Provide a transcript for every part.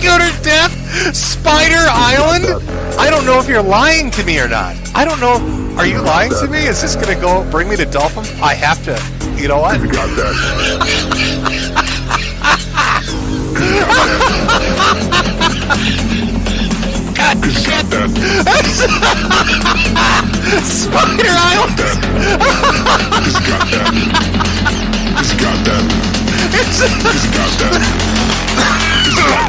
Scooter death? Spider Island? I don't know if you're lying to me or not. I don't know. Are you lying to me? Is this gonna go bring me to Dolphin? I have to. You know what? You got that. God shit! Spider Island! Just got that. Just got that. Just got that.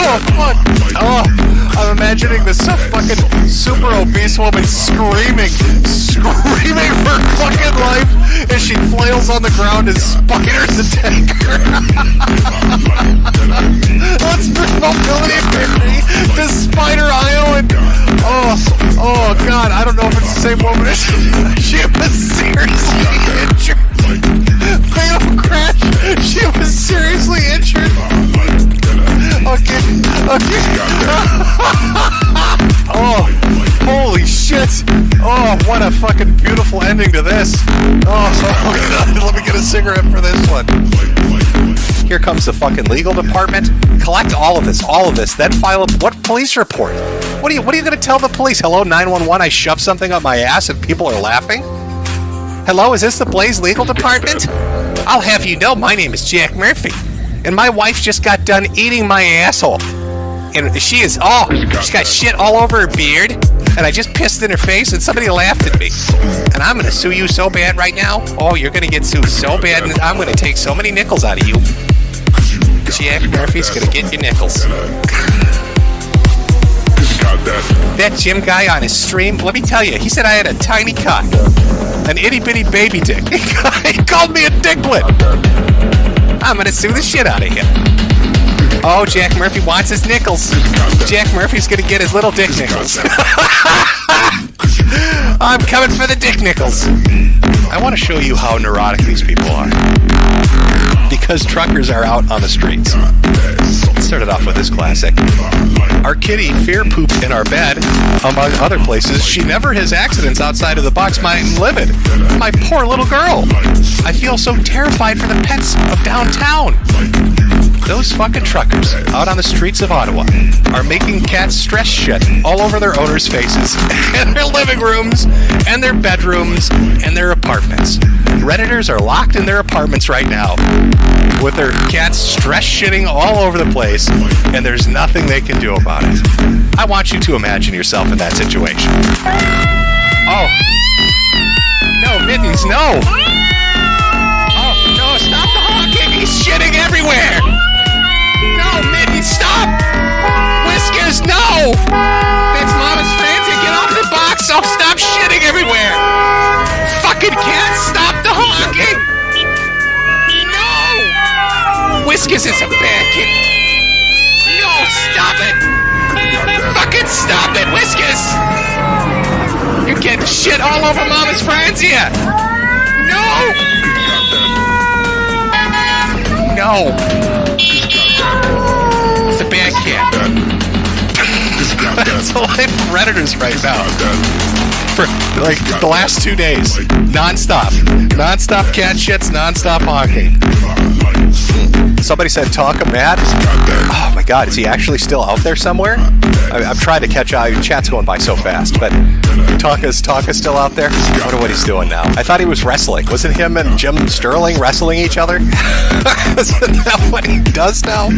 Oh, fuck. Oh, I'm imagining this fucking super obese woman screaming for fucking life as she flails on the ground as spiders attack her. Let's bring mobility theory to Spider Island. Oh, God, I don't know if it's the same woman. She was seriously injured. Fatal crash. She was seriously injured. Okay. Oh, holy shit. Oh, what a fucking beautiful ending to this. Oh, God, let me get a cigarette for this one. Here comes the fucking legal department. Collect all of this, then file a what police report? What are you going to tell the police? Hello, 911, I shoved something up my ass and people are laughing? Hello, is this the Blaze Legal Department? I'll have you know my name is Jack Murphy. And my wife just got done eating my asshole. And she's got shit all over her beard. And I just pissed in her face and somebody laughed at me. And I'm going to sue you so bad right now. Oh, you're going to get sued so bad and I'm going to take so many nickels out of you. Jack Murphy's going to get your nickels. That Jim guy on his stream, let me tell you, he said I had a tiny cock. An itty-bitty baby dick. He called me a dicklet. I'm gonna sue the shit out of him. Oh, Jack Murphy wants his nickels. Jack Murphy's gonna get his little dick nickels. I'm coming for the dick nickels. I want to show you how neurotic these people are. Because truckers are out on the streets. Let's start it off with this classic. Our kitty fear pooped in our bed, among other places. She never has accidents outside of the box. I'm livid. My poor little girl. I feel so terrified for the pets of downtown. Those fucking truckers out on the streets of Ottawa are making cats stress shit all over their owners' faces, and their living rooms, and their bedrooms, and their apartments. Redditors are locked in their apartments right now with their cats stress shitting all over the place, and there's nothing they can do about it. I want you to imagine yourself in that situation. Oh. No, Mittens, no! Oh, no, stop the honking! He's shitting everywhere! No, Mittens, stop! Whiskers, no! That's Mama's Francie, get off the box! Oh, stop shitting everywhere! Fucking cats, stop the honking! No! Whiskers is a bad kid. No, stop it! Fucking stop it, Whiskers! You're getting shit all over Mama's Francie! No! No! It's a bad cat. That's the life of Redditors right now. For like the last 2 days. Non-stop. Non-stop cat shits, non-stop honking. Somebody said Tonka mad. Oh my god, is he actually still out there somewhere? I'm trying to catch up. Chat's going by so fast, but Tonka's still out there? I wonder what he's doing now. I thought he was wrestling. Wasn't him and Jim Sterling wrestling each other? Isn't that what he does now?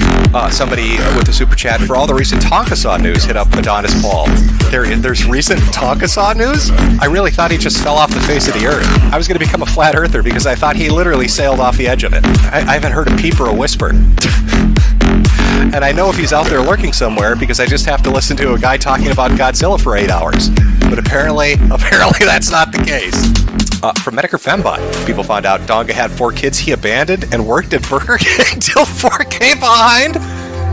Somebody with the super chat, for all the recent Tonka Saw news, hit up Adonis Paul. There's recent Tonka Saw news? I really thought he just fell off the face of the earth. I was going to become a flat earther because I thought he literally sailed off the edge of it. I haven't heard a peep or a whisper. And I know if he's out there lurking somewhere because I just have to listen to a guy talking about Godzilla for 8 hours. But apparently that's not the case. From Medicare Fembot, people found out Donga had 4 kids he abandoned and worked at Burger King till 4 came behind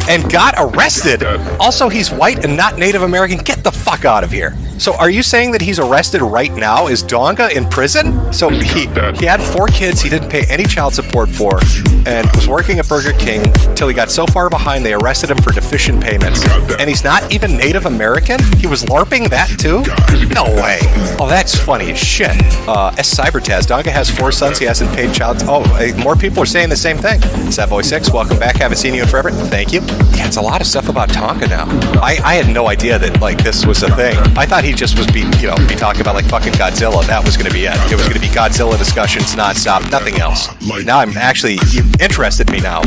and got arrested. Also, he's white and not Native American. Get the fuck out of here. So are you saying that he's arrested right now? Is Donga in prison? So he had 4 kids he didn't pay any child support for, and was working at Burger King till he got so far behind they arrested him for deficient payments. And he's not even Native American? He was LARPing that too? No way. Oh, that's funny as shit. S. Cybertaz, Donga has 4 sons he hasn't paid child. More people are saying the same thing. Satboy6, welcome back. Haven't seen you in forever. Thank you. Yeah, it's a lot of stuff about Tonka now. I had no idea that like this was a thing. I thought he just was be talking about like fucking Godzilla. That was going to be it. It was going to be Godzilla discussions nonstop, nothing else. Now I'm actually, you interested me now.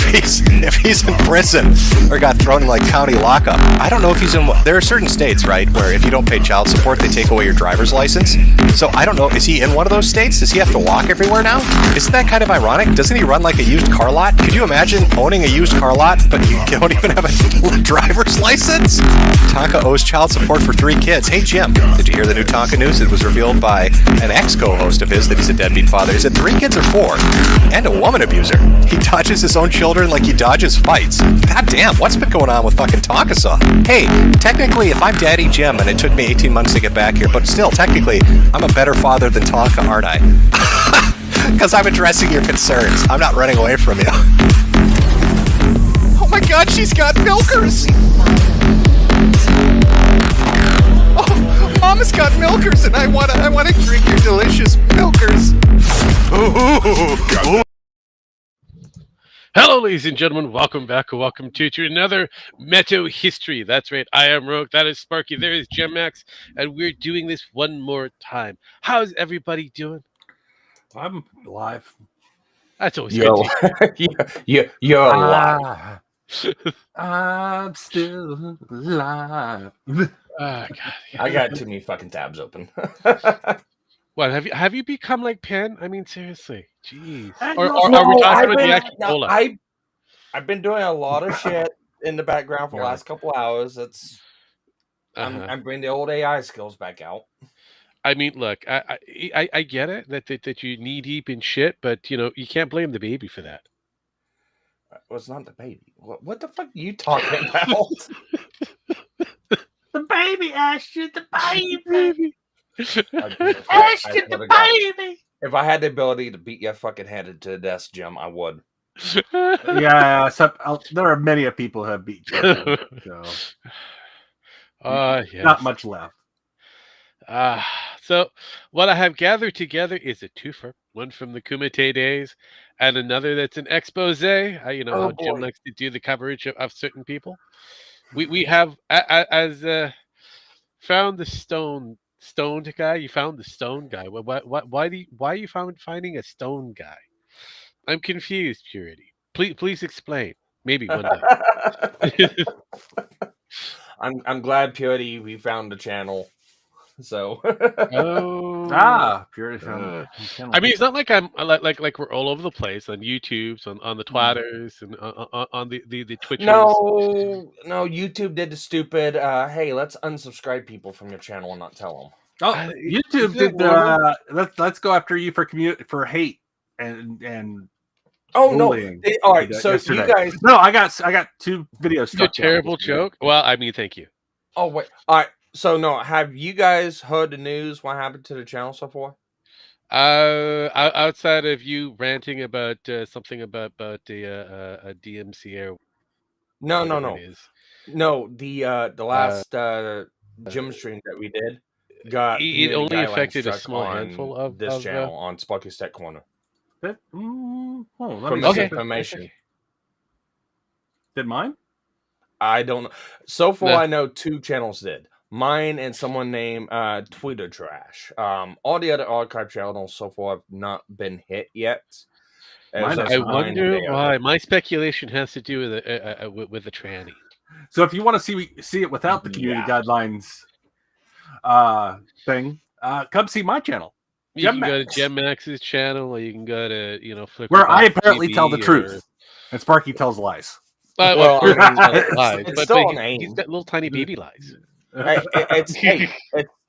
If he's in prison or got thrown in like county lockup, I don't know if he's in. There are certain states, right, where if you don't pay child support, they take away your driver's license. So I don't know. Is he in one of those states? Does he have to walk everywhere now? Isn't that kind of ironic? Doesn't he run like a used car lot? Could you imagine owning a used car lot, but you don't even have a driver's license? Tonka owes child support for 3 kids. Hey Jim, did you hear the new Tonka news? It was revealed by an ex-co-host of his that he's a deadbeat father. He said 3 kids or 4, and a woman abuser. He dodges his own children like he dodges fights. God damn, what's been going on with fucking Tonka Saw? Hey, technically, if I'm Daddy Jim, and it took me 18 months to get back here, but still, technically, I'm a better father than Tonka, aren't I? Because I'm addressing your concerns. I'm not running away from you. Oh my god, she's got milkers! Oh, Mama's got milkers, and I wanna drink your delicious milkers. Ooh. Hello, ladies and gentlemen. Welcome back or welcome to another MetoHistory. That's right. I am Rogue. That is Sparky. There is Gemax. And we're doing this one more time. How's everybody doing? I'm alive. That's always good. You're alive. I'm still alive. Oh, God. I got too many fucking tabs open. What have you become like Penn? I mean, seriously, jeez. Or are we talking about the actual cola? I've been doing a lot of shit in the background for the last couple hours. I'm bringing the old AI skills back out. I mean, look, I get it that you knee deep in shit, but you can't blame the baby for that. Well, it's not the baby. What the fuck are you talking about? The baby, Ashton, the baby. Ashton, the baby. If I had the ability to beat your fucking head to the desk, Jim, I would. Yeah, there are many people who have beat you. So. Yes. Not much left. So what I have gathered together is a twofer, one from the Kumite days and another that's an expose. How Jim likes to do the coverage of certain people. We have found the stoned guy. You found the stone guy. Why are you finding a stone guy? I'm confused, Purity. Please explain. Maybe one day. I'm glad, Purity, we found the channel. So Purity found the channel. I mean, it's not like I'm like we're all over the place on YouTube's, on the Twitters, and on the Twitchers. No, YouTube did the stupid. Hey, let's unsubscribe people from your channel and not tell them. Oh, YouTube did. Let's go after you for hate and. Oh bullying. No! All right, so yesterday. You guys. No, I got 2 videos. A terrible joke. Well, I mean, thank you. Oh wait, all right. So no, have you guys heard the news? What happened to the channel so far? Outside of you ranting about something about the DMCA. No. No, the last gym stream that we did got it only affected a small handful of this channel on Sparky's Tech Corner. From misinformation. Okay. Did mine? I don't know. So far, I know 2 channels did. Mine and someone named Twitter Trash. All the other archive channels so far have not been hit yet. I wonder why. My speculation has to do with the tranny. So if you want to see it without the community guidelines thing, come see my channel. You can go to Gemax's channel, or you can go to Flickr where I apparently tell the truth, and Sparky tells lies. It's still on AIM. He's got little tiny baby lies. It's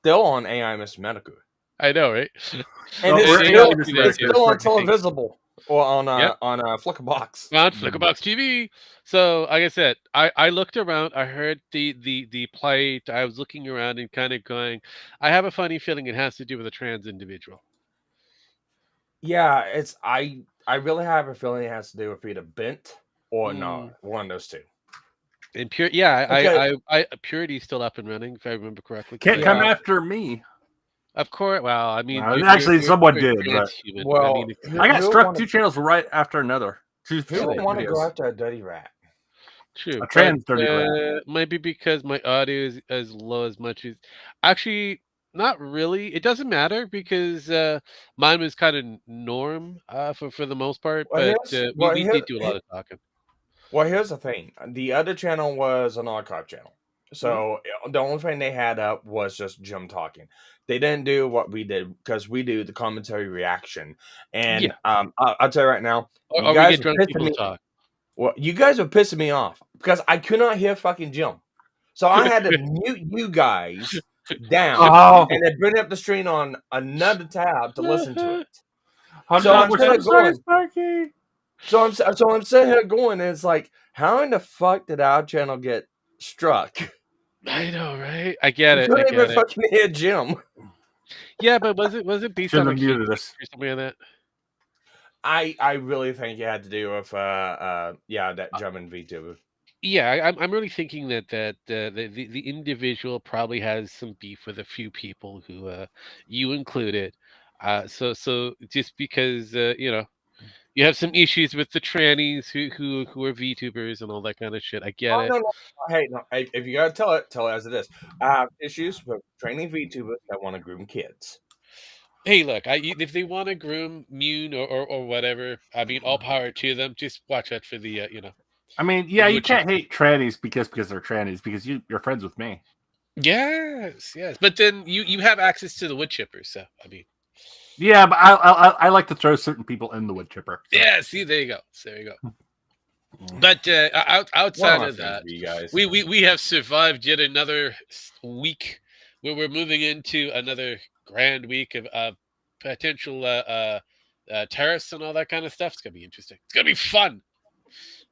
still on AI Mr. Medical. I know, right? And it's still on Televisible or on Flickerbox. On Flickerbox TV. So, like I said, I looked around. I heard the plight. I was looking around and kind of going, I have a funny feeling it has to do with a trans individual. Yeah, it's I really have a feeling it has to do with either bent or not. One of those two. And pure, yeah, Okay. I Purity's still up and running, if I remember correctly. Can't I come think- after me. Of course. Well, I mean, Actually, someone did, but transhuman. Well, I mean, who- I got who struck wanna- 2 channels right after another. Two Who would want to go videos. after a dirty rat? true. A trans dirty rat. Maybe because my audio is as low as much as. Actually, not really. It doesn't matter because mine was kind of norm for the most part, Well, but we did do a lot of talking. Well, here's the thing. The other channel was an archive channel. So the only thing they had up was just Jim talking. They didn't do what we did because we do the commentary reaction. And Yeah. I'll tell you right now, Or you we guys get were drunk pissing people me. talk. Well, you guys were pissing me off because I could not hear fucking Jim. So I had to mute you guys down Oh, and then bring up the stream on another tab to listen to it. I'm So not I'm we're kinda so sorry, going- Sparky. So I'm sitting here going, and it's like, how in the fuck did our channel get struck? I know, right? I get You it. I couldn't get even it. fucking hear Jim. Yeah, but was it based Shouldn't on have a muted kink us. or something like that? I really think it had to do with that German VTuber. Yeah, I'm really thinking that the individual probably has some beef with a few people who you included. So just because you have some issues with the trannies who are VTubers and all that kind of shit. I get it. No. Hey, no. Hey, if you gotta tell it as it is. I have issues with training VTubers that want to groom kids. Hey, look, if they want to groom Mune or whatever, I mean, all power to them. Just watch out for the I mean, yeah, you Which- can't hate trannies because they're trannies because you're friends with me. Yes. But then you have access to the wood chipper, so I mean. Yeah, but I like to throw certain people in the wood chipper. So. Yeah, see, there you go. But outside of that, you guys. we have survived yet another week where we're moving into another grand week of potential terrorists and all that kind of stuff. It's gonna be interesting. It's gonna be fun.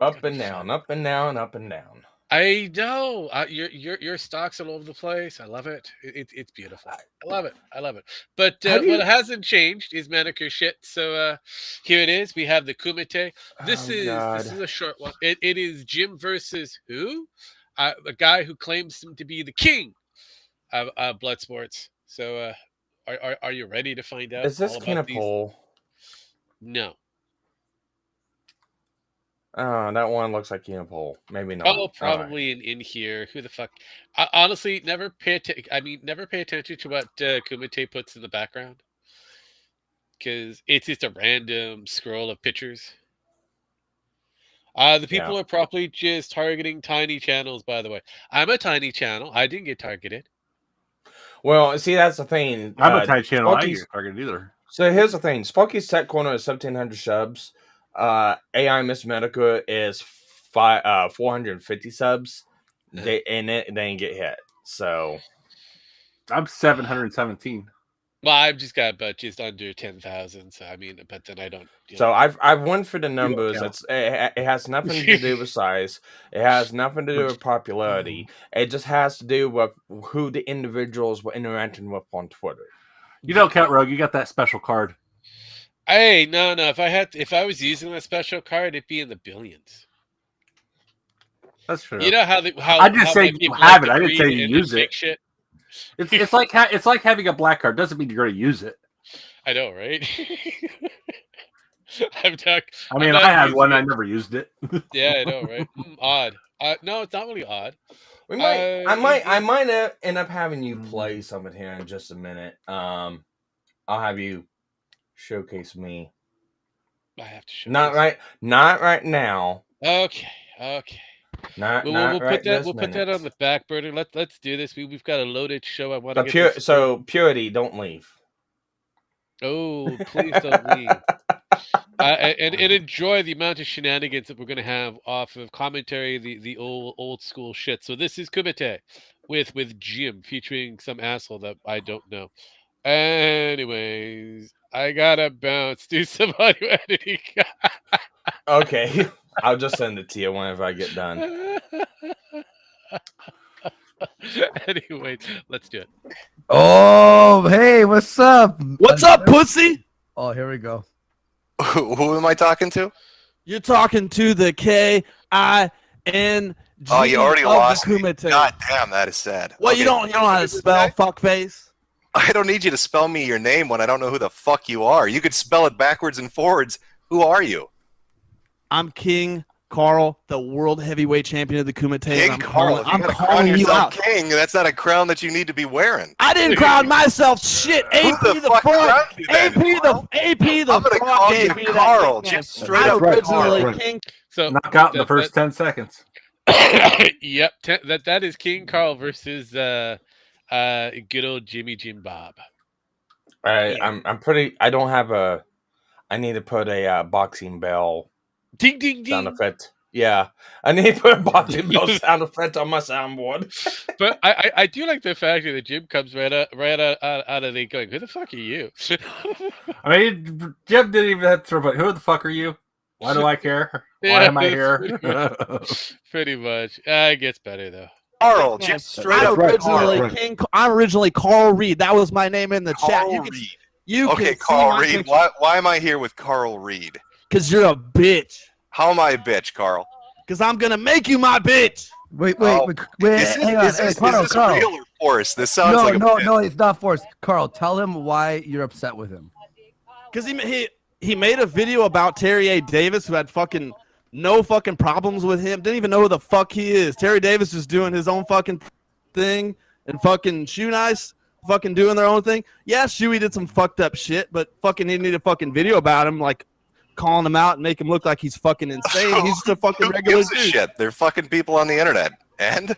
Up and down, up and down, up and down. I know your stocks all over the place. I love it. It's beautiful. I love it. But what hasn't changed is manicure shit. So here it is. We have the Kumite. This is a short one. It is Jim versus who? A guy who claims him to be the king of blood sports. So are you ready to find out? Is this all about Kina these? Pole? No. Oh, that one looks like Kina Pole. Maybe not. Oh, probably in here. Who the fuck? Honestly, never pay attention to what Kumite puts in the background, because it's just a random scroll of pictures. The people are probably just targeting tiny channels. By the way, I'm a tiny channel. I didn't get targeted. Well, see, that's the thing. I'm a tight channel. I Sparky's- get targeted either. So here's the thing. Sparky's Tech Corner is 1,700 subs. AI Miss Medica is 450 subs. They didn't get hit. So I'm 717. Well, I've just got about just under 10,000. So I mean, but then I don't. So I've went for the numbers. count. It has nothing to do with size. It has nothing to do with popularity. It just has to do with who the individuals were interacting with on Twitter. You don't count, Rogue. You got that special card. Hey, no. If I was using that special card, it'd be in the billions. That's true. You know how I just say many you people have like it. to I didn't say read you and use fake it. Shit. It's like having a black card. Doesn't mean you're going to use it. I know, right? I mean, I'm not I had using one. it. I never used it. Yeah, I know, right? Odd. No, it's not really odd. We might. I yeah. might end up having you play some of it here in just a minute. I'll have you showcase me. I have to show. Not right now. Okay. Not We'll right put that. this We'll put that minute. on the back burner. Let's do this. We've got a loaded show. I want to get this. So Purity, don't leave. Oh, please don't leave. And enjoy the amount of shenanigans that we're going to have off of commentary, the old school shit. So this is Kumite with Jim featuring some asshole that I don't know. Anyways, I gotta bounce. Do some audio editing. Okay, I'll just send it to you whenever I get done. Anyways, let's do it. Oh, hey, what's up? What's up, pussy? Oh, here we go. Who am I talking to? You're talking to the K-I-N-G. Oh, you already of lost the me. Kumite. God damn, that is sad. Well, Okay. you don't know how to spell fuckface. I don't need you to spell me your name when I don't know who the fuck you are. You could spell it backwards and forwards. Who are you? I'm King Carl, the world heavyweight champion of the Kumite. King I'm Carl. calling, If I'm you're gonna crown calling you yourself out. king, that's not a crown that you need to be wearing. I didn't crown myself. Shit, Who AP the the fuck front. crowned you then, Carl? AP the I'm gonna front call gave you me that Carl. nickname. Just straight I'm up originally Carl. King. So Knock out in the first 10 seconds. Yep, that is King Carl versus good old Jimmy Jim Bob. I'm pretty. I don't have a. I need to put a boxing bell Ding ding sound ding. effect. Yeah, I need to put a boxing bell sound effect on my soundboard. But I do like the fact that Jim comes right out of the going, who the fuck are you? I mean, Jim didn't even have to throw, but who the fuck are you? Why do I care? Why am I here? Pretty much. It gets better though. Carl, just straight up I'm originally Carl Reed. That was my name in the chat. Carl You can, Reed. you Okay, can Carl Reed. Why am I here with Carl Reed? Because you're a bitch. How am I a bitch, Carl? Because I'm gonna make you my bitch. Wait, Oh. hang on. Is this Carl, real or forced? This sounds like a bit. no, it's not forced. Carl, tell him why you're upset with him. Because he made a video about Terry A. Davis, who had fucking no fucking problems with him. Didn't even know who the fuck he is. Terry Davis is doing his own fucking thing, and fucking Shoe Nice fucking doing their own thing. Yeah, Shuey did some fucked up shit, but fucking he needed a fucking video about him, like calling him out and make him look like he's fucking insane. He's just a fucking Who regular gives a dude. shit? They're fucking people on the internet. And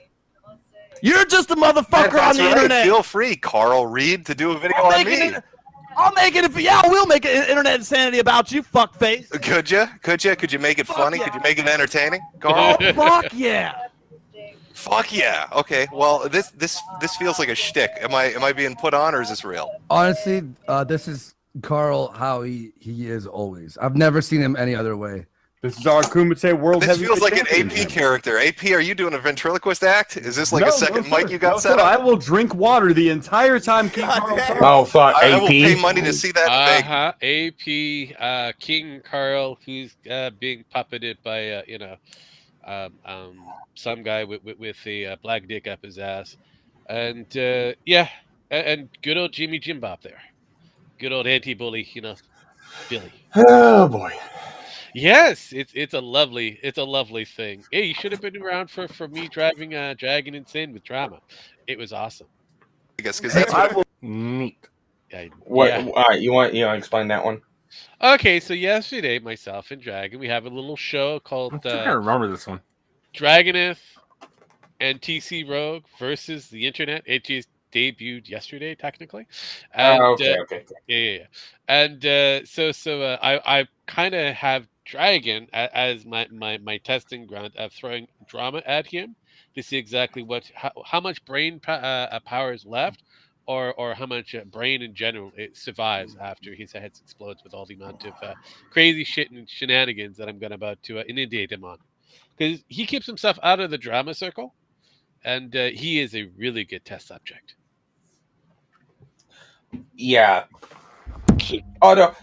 You're just a motherfucker on that's the right. internet. Feel free, Carl Reed, to do a video on me. I'll make it we'll make an internet insanity about you, fuckface. Could you? Could you make it funny? yeah. Could you make it entertaining, Oh, Carl? fuck yeah. Fuck yeah. Okay. Well, this feels like a shtick. Am I being put on, or is this real? Honestly, this is Carl how he is always. I've never seen him any other way. This is our Kumite World This feels like Heavyweight an AP Championship. character. AP, are you doing a ventriloquist act? Is this like a second sir. mic you got No, set sir. up? I will drink water the entire time King Carl talks. Oh fuck, I will AP. pay money to see that thing. AP King Carl, who's being puppeted by some guy with a black dick up his ass, and and good old Jimmy Jim Bob there, good old anti-bully, Billy. Oh boy. Yes, it's a lovely thing. Hey, you should have been around for me driving Dragon Insane with drama. It was awesome. I guess because that's what Neat. What? Yeah. All right, you want to explain that one? Okay, so yesterday, myself and Dragon, we have a little show called I think I remember this one. Dragoneth and TC Rogue versus the Internet. It just debuted yesterday, technically. And, Okay. Yeah. And so I kind of have Dragon as my testing ground of throwing drama at him to see exactly how much brain power is left, or how much brain in general it survives after his head explodes with all the amount of crazy shit and shenanigans that I'm about to inundate him on. Because he keeps himself out of the drama circle, and he is a really good test subject. Yeah. Oh no,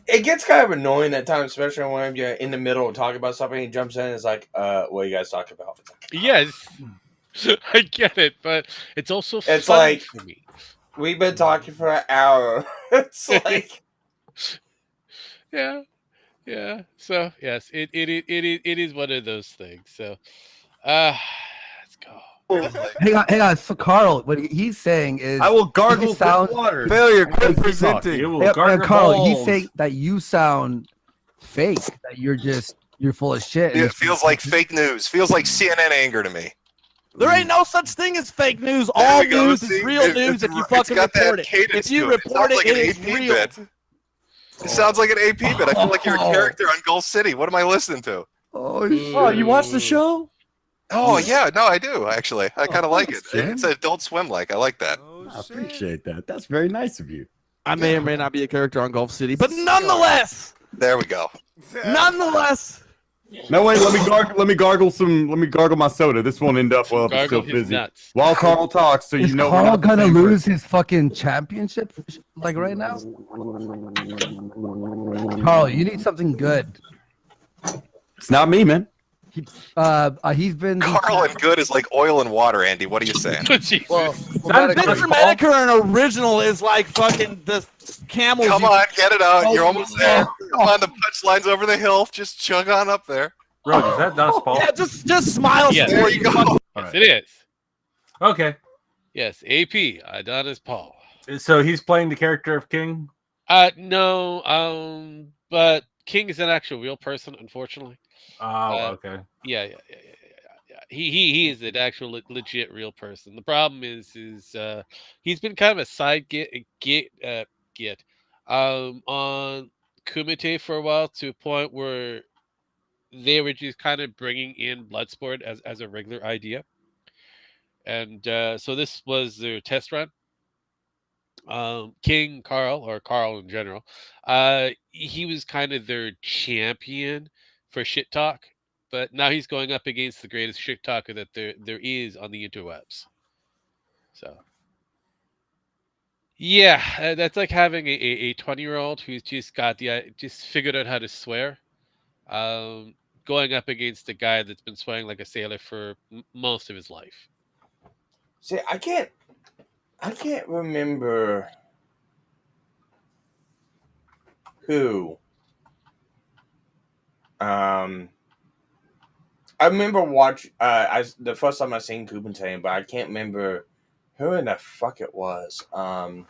it gets kind of annoying at times, especially when you're in the middle of talking about something. He jumps in and is like, "What are you guys talking about?" It's like, Yes, I get it, but it's also It's fun like- for me. we've been talking for an hour. It's like, Yeah. So yes, it is one of those things. So, let's go. Hang on. So Carl, what he's saying is I will gargle he sounds- with water. Failure, As quit we talk. presenting. You will Yeah, gargle Carl, balls. he's saying that you sound fake. That you're full of shit. it feels like fake news. Feels like CNN anger to me. There ain't no such thing as fake news. There All we go. news See, is real news if you fucking got report that it. cadence If you to it. report Sounds it, like it an is AP real. bit. It sounds like an AP bit. I feel like you're a character on Gulf City. What am I listening to? Oh, Oh, you watched the show? Oh yeah, no, I do actually. I kind of like it. thanks, Jim. It's an Adult Swim like. I like that. I appreciate that. That's very nice of you. I may or may not be a character on Gulf City, but nonetheless, There we go. No, wait. Let me gargle my soda. This won't end up well if it's Gargle still his fizzy. nuts. While Carl talks, so Is you know we're Carl not the gonna same lose person. his fucking championship like right now? Carl, you need something good. It's not me, man. He's been Carl and good is like oil and water, Andy. What are you saying? Jesus. well, Mr. Medicare original is like fucking the camels. Come you- on, get it out. You're almost there. Come on, the punchline's over the hill. Just chug on up there. Rogue, is that Donna's Paul? Yeah, just smile. Yeah. There you go. All Yes, right. it is. Okay. Yes, AP Adonis Paul. So he's playing the character of King. No, but King is an actual real person, unfortunately. Oh, okay. Yeah. He is an actual legit real person. The problem is he's been kind of a side get on Kumite for a while, to a point where they were just kind of bringing in Bloodsport as a regular idea, and so this was their test run. King Carl, or Carl in general, he was kind of their champion for shit talk, but now he's going up against the greatest shit talker that there is on the interwebs. So yeah, that's like having a 20-year-old who's just just figured out how to swear, going up against a guy that's been swearing like a sailor for most of his life. See, I can't remember who. I remember the first time I seen Kubentane, but I can't remember who in the fuck it was. I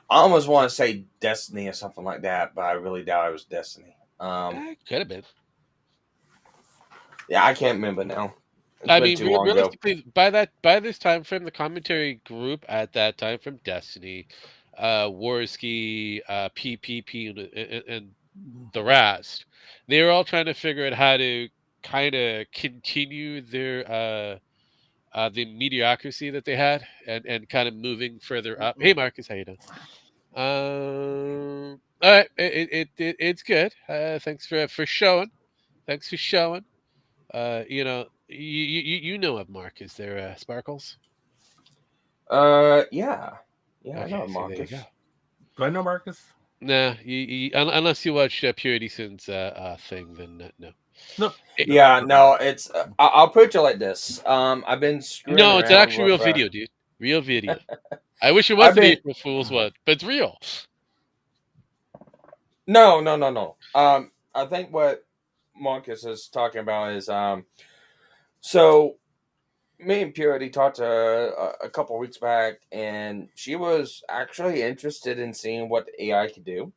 almost want to say Destiny or something like that, but I really doubt it was Destiny. Could have been. Yeah, I can't remember now. I mean, realistically, by this time frame, the commentary group at that time, from Destiny, Warski, PPP, and the rest, they were all trying to figure out how to kind of continue their the mediocrity that they had, and kind of moving further up. Hey, Marcus, how you doing? All right, it's good. Thanks for showing. Thanks for showing. You know of Marcus there, Sparkles. Yeah, I know So Marcus. there you go. Do I know Marcus? Nah, unless you watch Purity Sin's thing, then no. No. Yeah, no, it's. I'll put it like this. I've been screwing No, it's around actually real with, video, dude. Real video. I wish it was an April Fool's one, but it's real. No. I think what Marcus is talking about is so me and Purity talked to her a couple weeks back, and she was actually interested in seeing what the AI could do.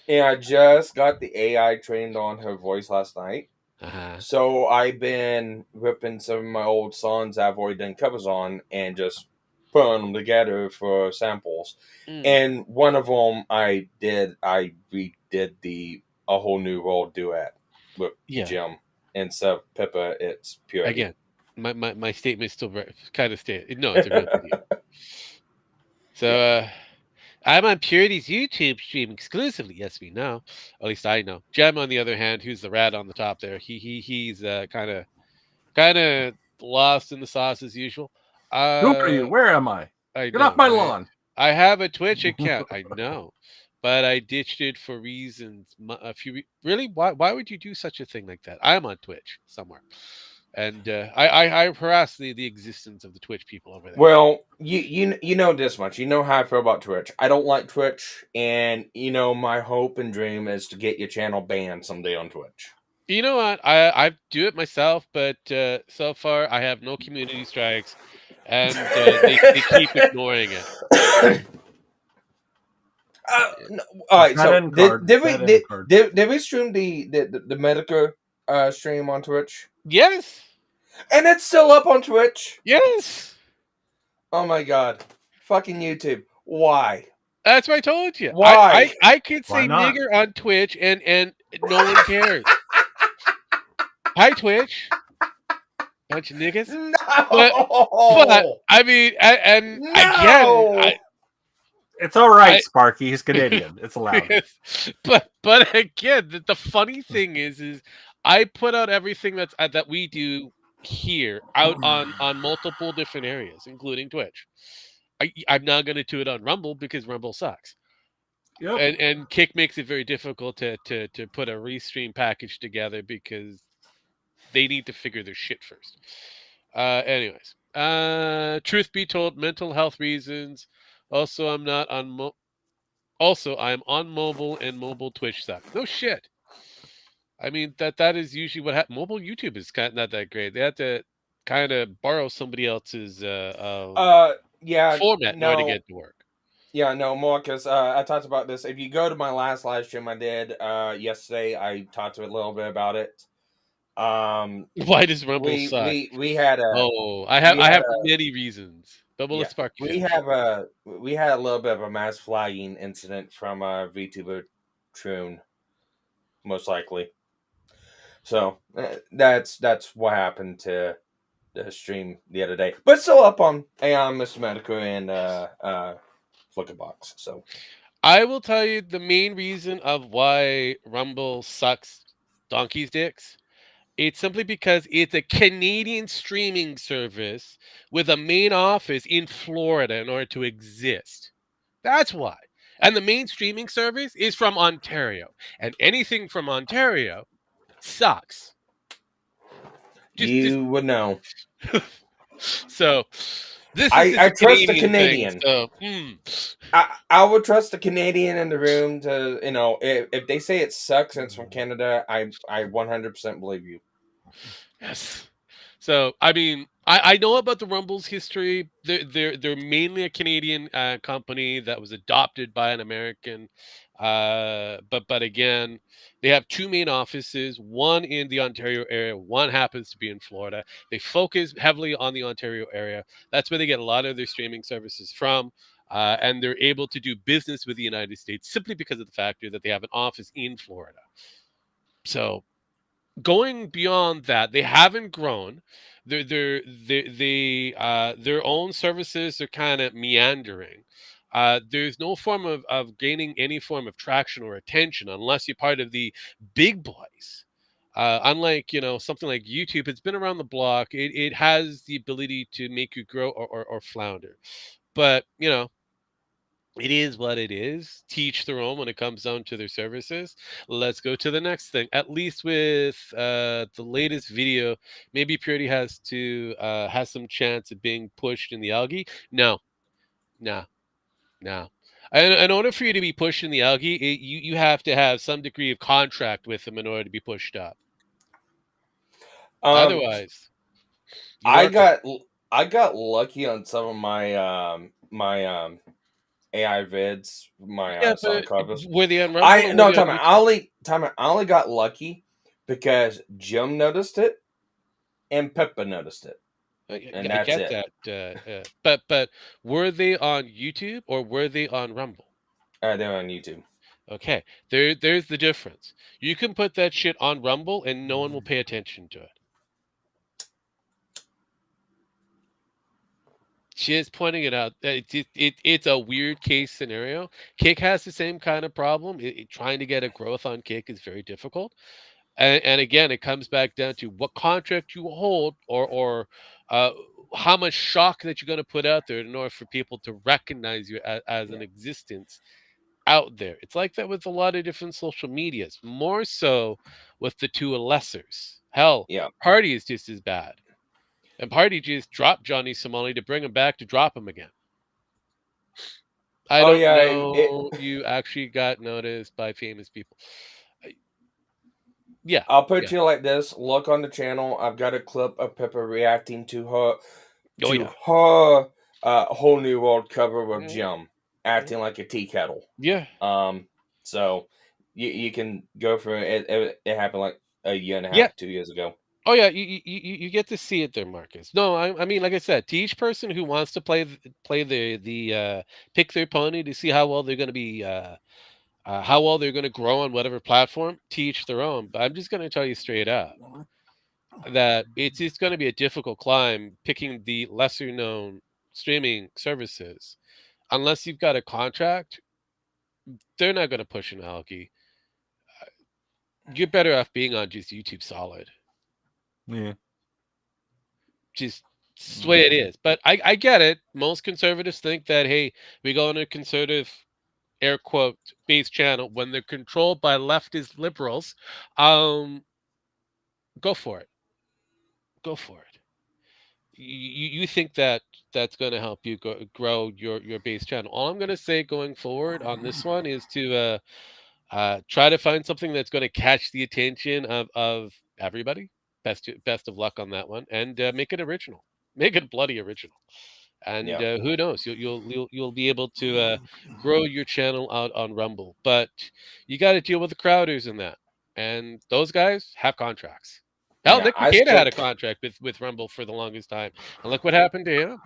And I just got the AI trained on her voice last night. Uh-huh. So I've been ripping some of my old songs I've already done covers on and just putting them together for samples. And one of them I redid a whole new world duet with Jim. Instead of Pippa, it's Purity. Again, my statement is still kind of no, it's a real video. So I'm on Purity's YouTube stream exclusively. Yes, we know. At least I know. Jem, on the other hand, who's the rat on the top there, he's kind of lost in the sauce as usual. Who are you? Where am I? Get off my lawn. I have a Twitch account. I know, but I ditched it for reasons. Really? Why would you do such a thing like that? I'm on Twitch somewhere, and I harass the existence of the Twitch people over there. Well, you know this much. You know how I feel about Twitch. I don't like Twitch, and my hope and dream is to get your channel banned someday on Twitch. You know what? I do it myself, but so far I have no community strikes, and they keep ignoring it. No, all right, so did we stream the Medica stream on Twitch? Yes. And it's still up on Twitch? Yes. Oh my god. Fucking YouTube. Why? That's what I told you. Why? I could say nigger on Twitch and no one cares. Hi, Twitch. Bunch of niggas. No. But I mean, and no. again, It's all right, Sparky. He's Canadian. It's allowed. but again, the funny thing is I put out everything that we do here out on multiple different areas, including Twitch. I'm not going to do it on Rumble because Rumble sucks. Yep. And Kick makes it very difficult to put a restream package together because they need to figure their shit first. Anyways, truth be told, mental health reasons. Also, I'm not on. Also, I'm on mobile, and mobile Twitch sucks. No shit. I mean that is usually what happens. Mobile YouTube is kind of not that great. They have to kind of borrow somebody else's Yeah, format in order to no. get it to work. Yeah, no, Marcus, I talked about this. If you go to my last live stream I did yesterday, I talked a little bit about it. Why does Rumble suck? We had a I have many reasons. But we'll let Spark we finish. had a little bit of a mass flagging incident from VTuber Troon, most likely. So that's what happened to the stream the other day, but still up on Mr. Medical and Flickerbox. So I will tell you the main reason of why Rumble sucks donkey's dicks. It's simply because it's a Canadian streaming service with a main office in Florida in order to exist. That's why. And the main streaming service is from Ontario. And anything from Ontario sucks. you would know. So this is I trust the Canadian. Canadian. I would trust the Canadian in the room to, if they say it sucks and it's from Canada, I 100% believe you. Yes. So I mean, I know about the Rumble's history. They're mainly a Canadian company that was adopted by an American. But again, they have two main offices, one in the Ontario area, one happens to be in Florida. They focus heavily on the Ontario area. That's where they get a lot of their streaming services from. And they're able to do business with the United States simply because of the factor that they have an office in Florida. So going beyond that, they haven't grown. Their own services are kind of meandering. There's no form of gaining any form of traction or attention unless you're part of the big boys. Unlike something like YouTube, it's been around the block. It has the ability to make you grow or flounder. But it is what it is. Teach their own when it comes down to their services. Let's go to the next thing. At least with the latest video, maybe Purity has some chance of being pushed in the algae. No. In order for you to be pushed in the algae, you have to have some degree of contract with them in order to be pushed up. Otherwise, I got lucky on some of my my AI vids, my song covers. Were they on Rumble? I only got lucky because Jim noticed it and Pippa noticed it. And that's it. But were they on YouTube or were they on Rumble? They're on YouTube. Okay, there's the difference. You can put that shit on Rumble and no one will pay attention to it. Just pointing it out. It's a weird case scenario. Kick has the same kind of problem. Trying to get a growth on Kick is very difficult. And again, it comes back down to what contract you hold or how much shock that you're going to put out there in order for people to recognize you as an existence out there. It's like that with a lot of different social medias, more so with the two lessers. Hell, Party is just as bad. And Party just dropped Johnny Somali to bring him back to drop him again. I don't know you actually got noticed by famous people. Yeah. I'll put you like this. Look on the channel. I've got a clip of Pippa reacting to her whole new world cover with Jim acting like a tea kettle. Yeah. So you can go for it. It happened like a year and a half, 2 years ago. Oh yeah, you get to see it there, Marcus. No, I mean, like I said, to each person who wants to play the pick their pony to see how well they're going to be, how well they're going to grow on whatever platform, teach their own. But I'm just going to tell you straight up that it's going to be a difficult climb picking the lesser known streaming services unless you've got a contract, they're not going to push an algae. You're better off being on just YouTube Solid. Yeah. Just it's the way it is. But I get it. Most conservatives think that, hey, we go on a conservative, air quote, based channel when they're controlled by leftist liberals. Go for it. Go for it. You think that that's going to help you grow your base channel. All I'm going to say going forward on this one is to try to find something that's going to catch the attention of everybody. Best of luck on that one, and make it original. Make it bloody original. And who knows? You'll be able to grow your channel out on Rumble, but you got to deal with the Crowders in that, and those guys have contracts. Hell, Nick Makeda had a contract with Rumble for the longest time, and look what happened to him.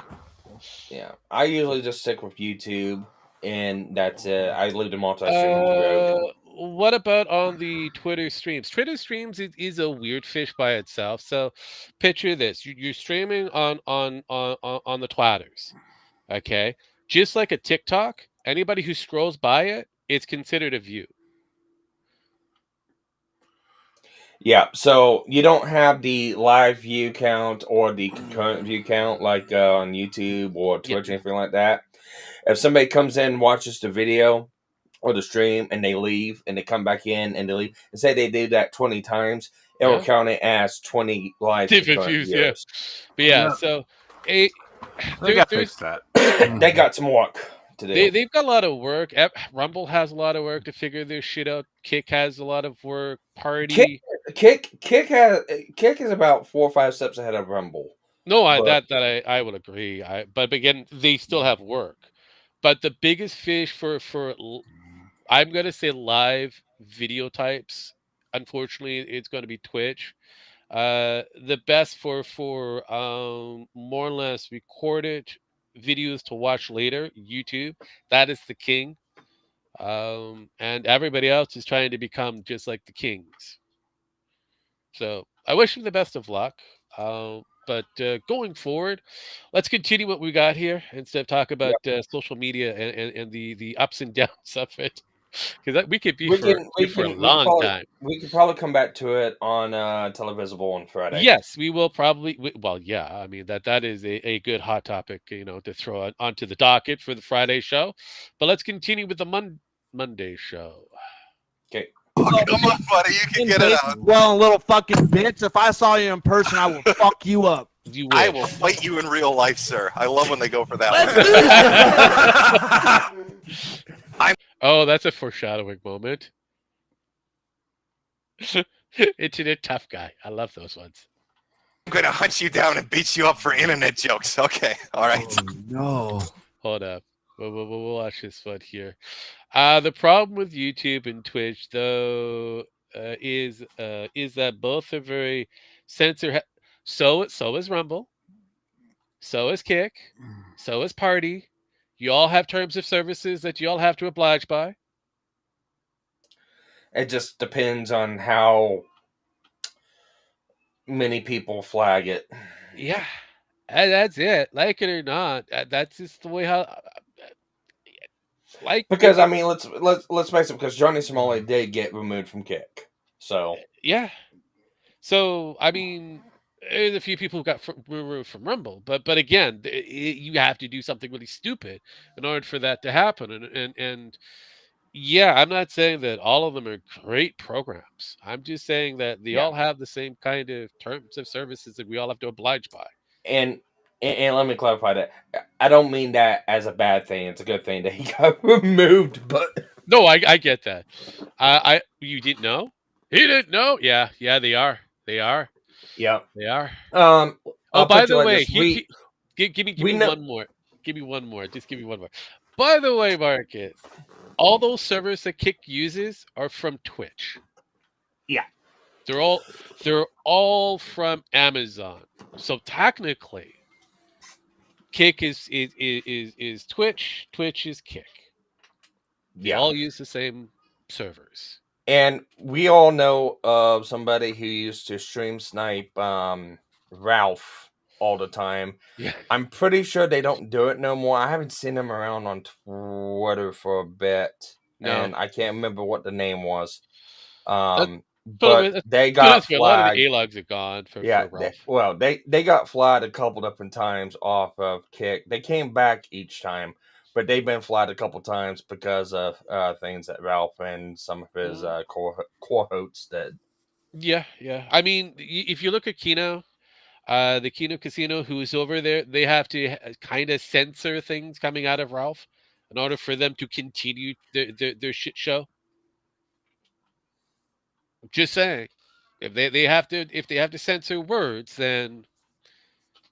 Yeah, I usually just stick with YouTube, and that's it. I leave the multi-streaming to What about on the Twitter streams? Twitter streams is a weird fish by itself. So, picture this: you're streaming on the Twatters, okay? Just like a TikTok, anybody who scrolls by it, it's considered a view. Yeah, so you don't have the live view count or the concurrent view count like on YouTube or Twitch or anything like that. If somebody comes in and watches the video or the stream and they leave and they come back in and they leave, and say they do that 20 times, it will count it as 20 live different views. Yeah, but so they got to fix that. They got some work to do. They've got a lot of work. Rumble has a lot of work to figure their shit out. Kick has a lot of work. Party. Kick is about 4 or 5 steps ahead of Rumble. No, I would agree. But again, they still have work. But the biggest fish for I'm gonna say live video types, unfortunately, it's going to be Twitch. The best for more or less recorded videos to watch later, YouTube. That is the king. And everybody else is trying to become just like the kings. So I wish them the best of luck. But going forward, let's continue what we got here instead of talk about social media and the ups and downs of it. Because we could be for a long time. We could probably come back to it on Televisible on Friday. Yes, we will probably. Well, yeah, I mean that is a good hot topic, to throw onto the docket for the Friday show. But let's continue with the Monday show. Okay. Oh, come on, buddy, you can get it out. Well, little fucking bitch. If I saw you in person, I will fuck you up. I will fight you in real life, sir. I love when they go for that. Oh, that's a foreshadowing moment. Internet tough guy. I love those ones. I'm going to hunt you down and beat you up for internet jokes. Okay, all right. Oh, no. Hold up. We'll watch this one here. The problem with YouTube and Twitch, though, is that both are very censor. So is Rumble. So is Kick. So is Party. You all have terms of services that you all have to oblige by. It just depends on how many people flag it. Yeah, that's it. Like it or not, that's just the way how. Because I mean, let's face it. Because Johnny Somali did get removed from Kick, so yeah. So I mean, there's a few people who got removed from Rumble, but again, you have to do something really stupid in order for that to happen. And yeah, I'm not saying that all of them are great programs. I'm just saying that they all have the same kind of terms of services that we all have to oblige by. And let me clarify that. I don't mean that as a bad thing. It's a good thing that he got removed. But no, I get that. You didn't know? He didn't know? Yeah, they are. They are. Yeah, they are. By the way, give me one more. Give me one more. Just give me one more. By the way, Marcus, all those servers that Kick uses are from Twitch. Yeah, they're all from Amazon. So technically, Kick is Twitch. Twitch is Kick. They all use the same servers. And we all know of somebody who used to stream snipe Ralph all the time. Yeah. I'm pretty sure they don't do it no more. I haven't seen them around on Twitter for a bit, and I can't remember what the name was. But they got a lot of flagged. the A-logs are gone for Ralph. They got flagged a couple different times off of Kick. They came back each time, but they've been flagged a couple times because of things that Ralph and some of his core hosts did. Yeah. I mean, if you look at Kino, the Kino Casino, who is over there, they have to kind of censor things coming out of Ralph in order for them to continue their shit show. I'm just saying, if they have to censor words, then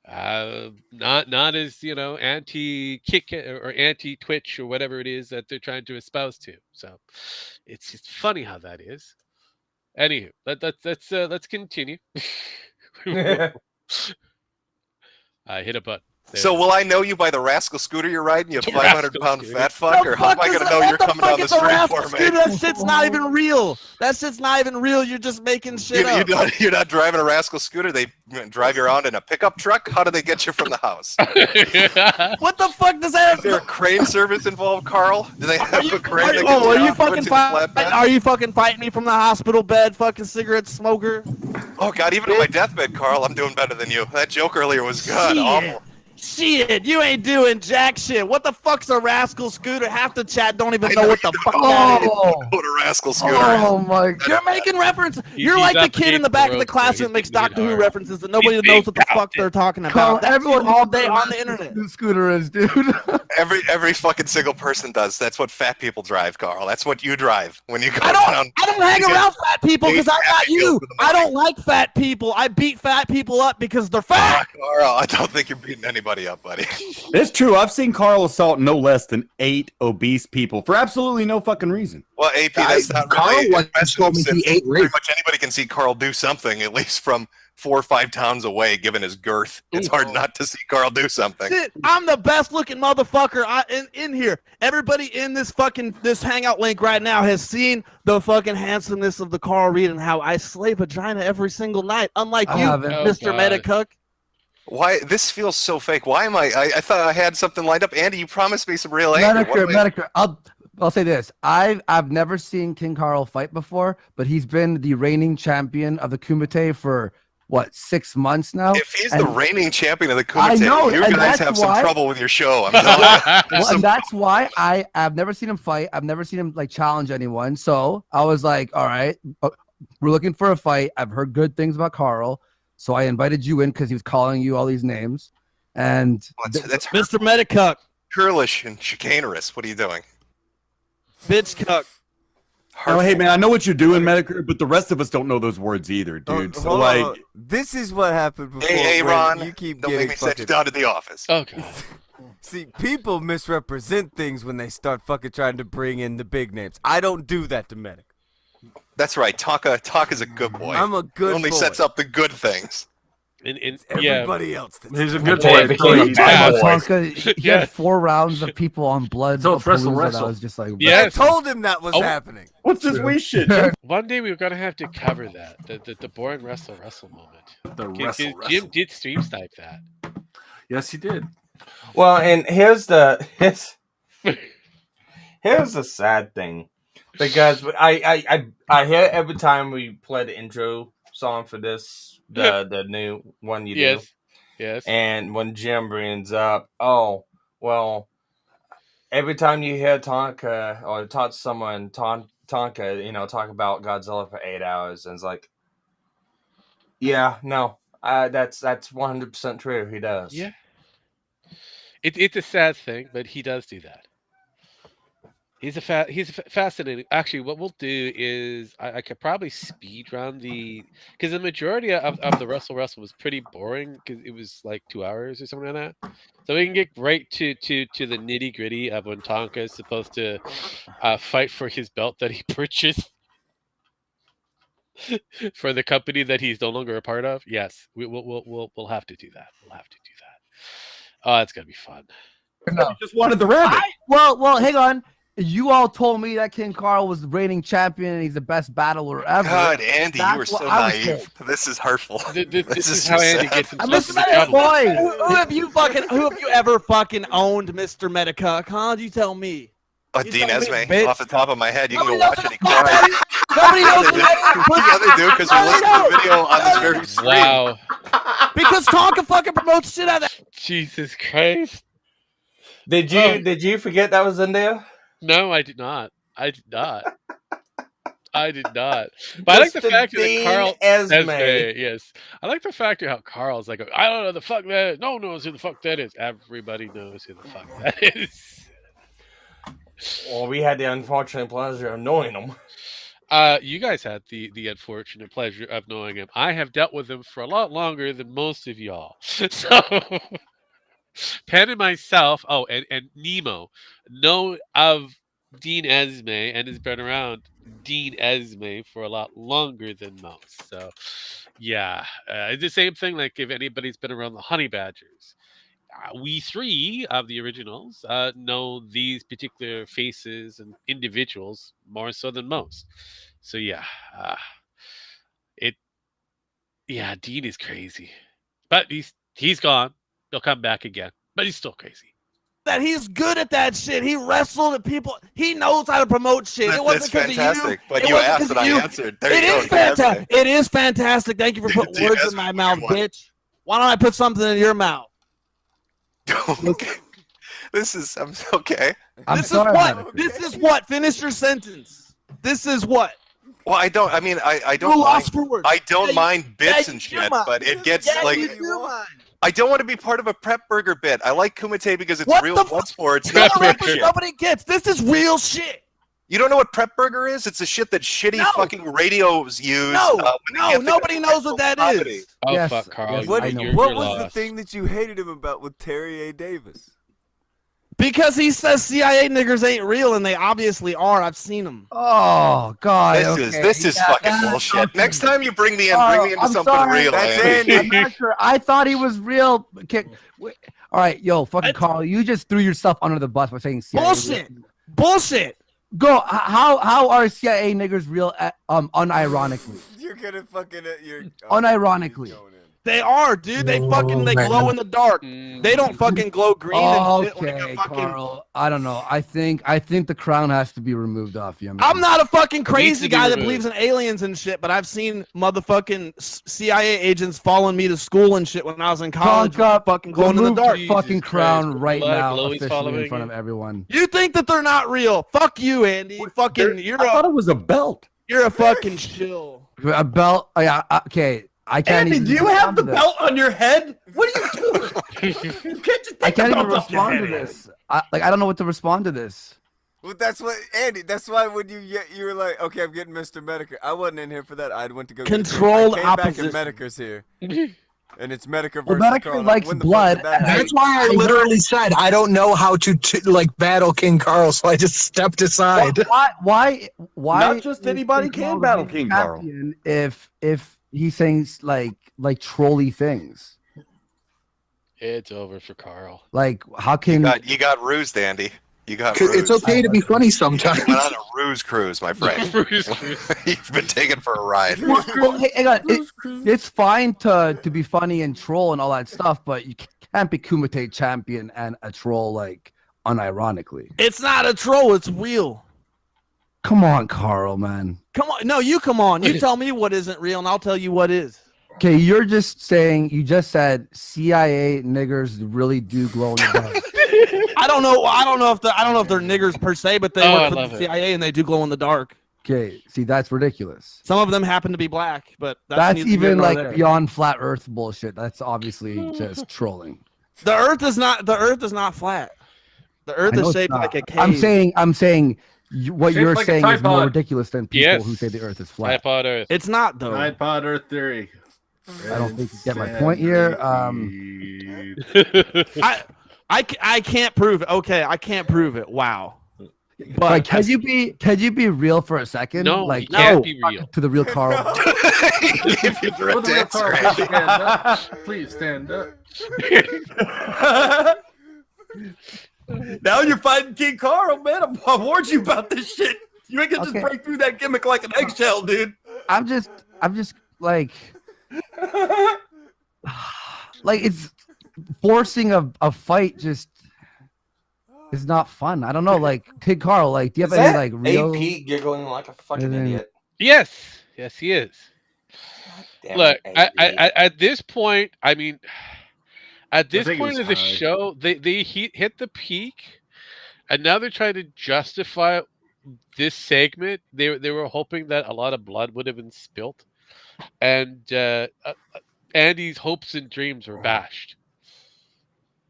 not as anti-kick or anti-Twitch or whatever it is that they're trying to espouse to. So it's funny how that is. Anywho, let's continue. I hit a button. So will I know you by the rascal scooter you're riding, you 500-pound fat fuck, or how am I going to know you're coming down the street for me? That shit's not even real. That shit's not even real. You're just making shit up. You're not driving a rascal scooter. They drive you around in a pickup truck. How do they get you from the house? What the fuck does that? Is there a crane service involved, Carl? Do they have a crane? Are you fucking fighting me from the hospital bed, fucking cigarette smoker? Oh God, even on my deathbed, Carl, I'm doing better than you. That joke earlier was good. Awful. Shit, you ain't doing jack shit. What the fuck's a rascal scooter? Half the chat don't even know what the fuck that is. What a rascal scooter. Oh my God. You're making reference. You're like the kid in the back of the classroom that makes Doctor Who references and nobody knows what the fuck they're talking about. Everyone all day on the internet. The scooter is, dude. Every fucking single person does. That's what fat people drive, Carl. That's what you drive when you go down. I don't hang around fat people because I got you. I don't like fat people. I beat fat people up because they're fat. Carl, I don't think you're beating anybody up, buddy. It's true. I've seen Carl assault no less than 8 obese people for absolutely no fucking reason. Well, AP, that's not really told me he ate pretty much anybody can see Carl do something, at least from 4 or 5 towns away, given his girth. It's hard not to see Carl do something. Shit, I'm the best looking motherfucker in here. Everybody in this hangout link right now has seen the fucking handsomeness of the Carl Reed and how I slay vagina every single night. Unlike you, Mr. MetoHistory. Why this feels so fake? Why am I thought I had something lined up. Andy, you promised me some real anger. MetoHistory. I'll say this. I've never seen King Carl fight before, but he's been the reigning champion of the Kumite for what, 6 months now? If he's the reigning champion of the Kumite, you guys have some trouble with your show. I'm telling you. And that's why I've never seen him fight. I've never seen him like challenge anyone. So I was like, all right, we're looking for a fight. I've heard good things about Carl. So I invited you in because he was calling you all these names. And that's Mr. MetoHistory. Churlish and chicanerous. What are you doing? Bitch cuck. Oh, hey man, I know what you're doing, MetoHistory, but the rest of us don't know those words either, dude. So like, this is what happened before. Hey, Ron, you keep don't make me send you down to the office. Okay. See, people misrepresent things when they start fucking trying to bring in the big names. I don't do that to MetoHistory. That's right. Talka's a good boy. I'm a good boy. Only sets up the good things. Everybody else. He's a good boy. He had 4 rounds of people on blood. So it's wrestle. I was just like, I told him that was happening. What's this wee shit? One day we were gonna have to cover that the boring wrestle moment. The wrestle. Jim did stream snipe that. Yes, he did. Well, and here's the sad thing, because I hear every time we play the intro song for this, the new one you do. Yes. And when Jim brings up, every time you hear Tonka or talk to someone, Tonka, talk about Godzilla for 8 hours, and it's like, that's 100% true. He does. Yeah. It's a sad thing, but he does do that. He's fascinating. Actually, what we'll do is I could probably speed run because the majority of the Wrestle was pretty boring because it was like 2 hours or something like that. So we can get right to the nitty gritty of when Tonka is supposed to fight for his belt that he purchased for the company that he's no longer a part of. Yes, we'll have to do that. We'll have to do that. Oh, it's gonna be fun. No. You just wanted the rabbit. Well, hang on. You all told me that King Carl was the reigning champion and he's the best battler ever. God, Andy, you were That's so what I was naive. This is hurtful. This is so how Andy sad. gets I'm himself just into saying, trouble. boy. Who have you ever fucking owned Mr. Medica? Huh? You tell me. You Dean tell me, Esme, bitch. off the top of my head, you can go Nobody knows watch who it. the fuck that is. Nobody knows who that is. Yeah, they do, because we listened to the video on this very stream. Wow. Because Tonka fucking promotes shit out of that. Jesus Christ. Did you forget that was Zendaya? No, I did not. I did not. I did not. But I like the Mr. fact that Dean Carl Esme. yes. I like the fact how Carl's like, I don't know the fuck that is. No one knows who the fuck that is. Everybody knows who the fuck that is. Well, we had the unfortunate pleasure of knowing him. You guys had the unfortunate pleasure of knowing him. I have dealt with him for a lot longer than most of y'all. So Penn and myself, and Nemo know of Dean Esme and has been around Dean Esme for a lot longer than most. So yeah, it's the same thing. Like if anybody's been around the Honey Badgers, we three of the originals know these particular faces and individuals more so than most. So yeah, Dean is crazy, but he's gone. He'll come back again, but he's still crazy. That he's good at that shit. He wrestled at people. He knows how to promote shit. It wasn't That's because fantastic. of you. But It you wasn't asked 'cause and of I you. answered. There It you is go. Dean Esme. fantastic. It is fantastic. Thank you for putting Dean words Esme in my would be mouth, one. bitch. Why don't I put something in your mouth? Okay. This is okay. This is what? Finish your sentence. This is what? Well, I don't. I mean, I don't. You're lost for words. I don't Yeah, mind bits yeah, and you do shit, mind. but it gets Yeah, like. you do mind. I don't want to be part of a prep burger bit. I like Kumite because it's What real the blood fuck? sports, Prep not burger. prep shit. Nobody gets. This is real shit. You don't know what prep burger is? It's the shit that shitty No. fucking radios use. No, when they no, can't think nobody of knows what that comedy. is. Oh Yes, fuck, Carl! yes, What, I know. You're what was the lost. thing that you hated him about with Terry A. Davis? Because he says CIA niggers ain't real, and they obviously are. I've seen them. Oh God! This is fucking bullshit. Next time you bring me in, bring me into I'm something sorry. real. That's Andy. Andy. I'm not sure. I thought he was real. Okay. All right, yo, fucking Carl, you just threw yourself under the bus by saying CIA. Bullshit. Bullshit. Go. How are CIA niggers real? Unironically. You're gonna fucking Unironically. They are, dude. They fucking glow in the dark. They don't fucking glow green and shit like Okay, a fucking. Carl. I don't know. I think the crown has to be removed off you. Man. I'm not a fucking to crazy be guy that removed. believes in aliens and shit, but I've seen motherfucking CIA agents following me to school and shit when I was in college. Tonka, Fucking glowing in the remove dark. the fucking Jesus crown Christ. right A lot of now, glowies officially following in front you. of everyone. You think that they're not real? Fuck you, Andy. Fucking, I thought it was a belt. you're a fucking shill. A belt. Oh, yeah. Okay. I can't Andy, even. do you have respond the to this. belt on your head? What are you doing? You can't just I take can't the even belt off your respond to head. this. I don't know what to respond to this. Well, that's what Andy. That's why when you were like, okay, I'm getting Mr. Medicare. I wasn't in here for that. I went to go. Controlled get I came opposition. back and Medicare's here, and it's Medicare Well, versus Medicare Carl. likes When the blood. fuck did that happen? That's why I literally said I don't know how to like battle King Carl, so I just stepped aside. Why? Not just is anybody King can Carl battle the King Carl. champion If he's saying like trolly things, It's over for Carl. like how can You got rused, Andy. You got 'Cause rused. it's okay to be funny sometimes. You went on a ruse cruise, my friend. You've been taken for a ride. Well, hey, hang on. It's fine to be funny and troll and all that stuff, but you can't be Kumite champion and a troll like unironically. It's not a troll. It's real. Come on, Carl, man. Come on. No, you come on. You tell me what isn't real, and I'll tell you what is. Okay, you're just saying. You just said CIA niggers really do glow in the dark. I don't know if they're niggers per se, but they Oh, I work for love the it. CIA and they do glow in the dark. Okay, see, that's ridiculous. Some of them happen to be black, but That's neither here even nor like there. beyond flat Earth bullshit. That's obviously just trolling. The Earth is not flat. The Earth I know is it's shaped not. like a cave. I'm saying what Shaped you're like a saying is more tripod. ridiculous than people Yes. who say the Earth is flat. Tripod Earth. It's not though. Tripod Earth theory. I don't think you get my point here. I can't prove it. Okay, I can't prove it. Wow. But Like, can you be real for a second? No, like, you can't be real. to the real Carl. Give you direct answer, Andy. Please stand up. Now you're fighting King Carl, man. I warned you about this shit. You ain't gonna just Okay. break through that gimmick like an eggshell, dude. I'm just like it's forcing a fight just is not fun. I don't know, like Kid Carl, like do you have Is any that like real AP giggling like a fucking Anything- idiot? Yes, yes, he is. Damn Look, it, AP. at this point, I mean, at this think point it's of the high. show, they hit the peak, and now they're trying to justify this segment. They were hoping that a lot of blood would have been spilt, and Andy's hopes and dreams were bashed,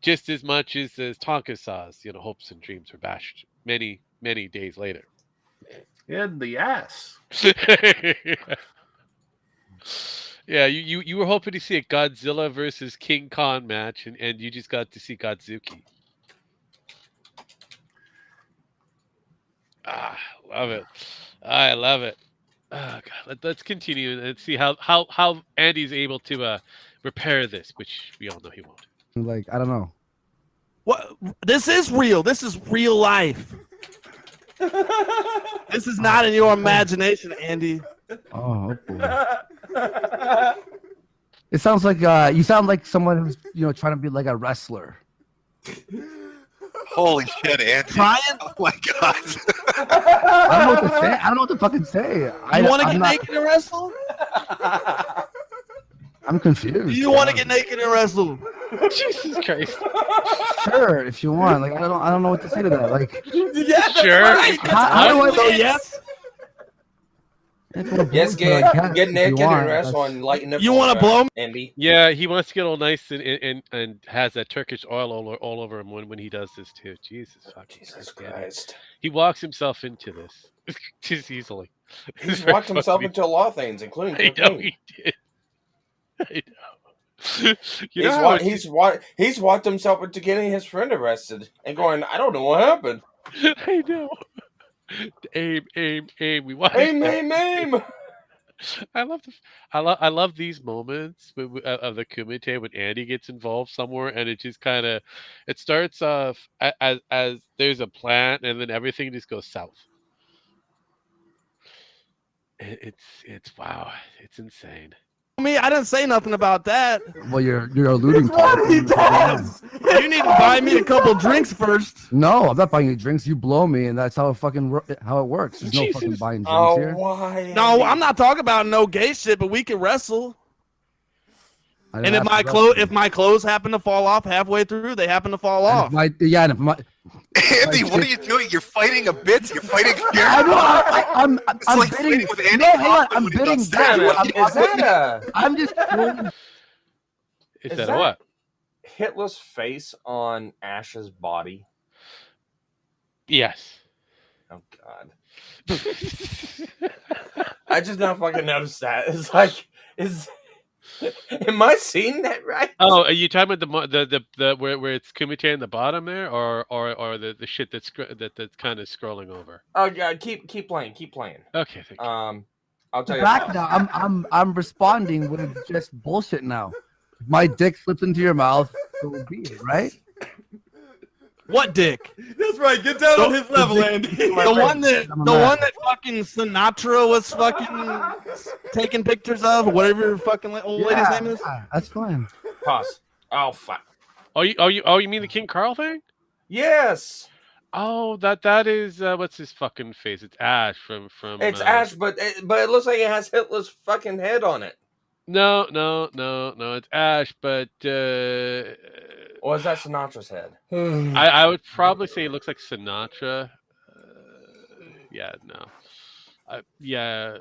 just as much as Tonkasa's, hopes and dreams were bashed many days later. In the ass. Yeah, you were hoping to see a Godzilla versus King Kong match, and you just got to see Godzuki. Love it. I love it. Oh, God, let's continue and see how Andy's able to repair this, which we all know he won't. like I don't know. What? This is real. This is real life. This is not in your imagination, Andy. Oh boy. It sounds like you sound like someone who's trying to be like a wrestler. Holy shit, Andy. Trying? Oh my god. I don't know what to say. I don't know what to fucking say. You want to get naked and wrestle? I'm confused. You want to get naked and wrestle? Jesus Christ. Sure, if you want. Like I don't know what to say to that. Like Yeah, Sure. Right. how do I So yes. Yes, get naked and wrestle and lighten up. You want to blow me? Andy? Yeah, he wants to get all nice and has that Turkish oil all over him when he does this too. Jesus Christ. He walks himself into this just easily. He's walked himself into a lot of things, including I know cocaine. he did. I know. He's walked himself into getting his friend arrested and going, I don't know what happened. I know. Aim. We watch. Aim. I love these moments of the Kumite when Andy gets involved somewhere, and it just kind of it starts off as there's a plan, and then everything just goes south. It's wow, it's insane. Me, I didn't say nothing about that. Well, you're alluding to what he it. does. You need to buy me a couple drinks first. No, I'm not buying you drinks. You blow me, and that's how it works. There's no fucking buying drinks here. Why? No, I'm not talking about no gay shit, but we can wrestle. I And didn't if ask for my clothes happen to fall off halfway through, they happen to fall off. and if my Andy, what are you doing? You're fighting a bit. You're fighting a character. I know. It's I'm like bidding. fighting with Andy No, hang on. Kaufman I'm when he bidding. does that. I'm just. Is Is that that- what? Hitler's face on Ash's body. Yes. Oh God. I just not fucking noticed that. It's like, am I seeing that right? Oh, are you talking about the where it's Kumite in the bottom there, or the shit that's kind of scrolling over? Oh God, keep playing. Okay, thank you. I'll tell you. Back now. I'm responding with just bullshit now. If my dick slips into your mouth, it will be it, right? What dick? That's right. Get down on his level, Andy. The one that fucking Sinatra was fucking taking pictures of, or whatever fucking old lady's name is. That's fine. Pause. Oh fuck. You mean the King Carl thing? Yes. Oh, that is what's his fucking face? It's Ash from. It's Ash, but it looks like it has Hitler's fucking head on it. No, it's Ash, but Or is that Sinatra's head? I would probably say it looks like Sinatra. Yeah, no. Yeah.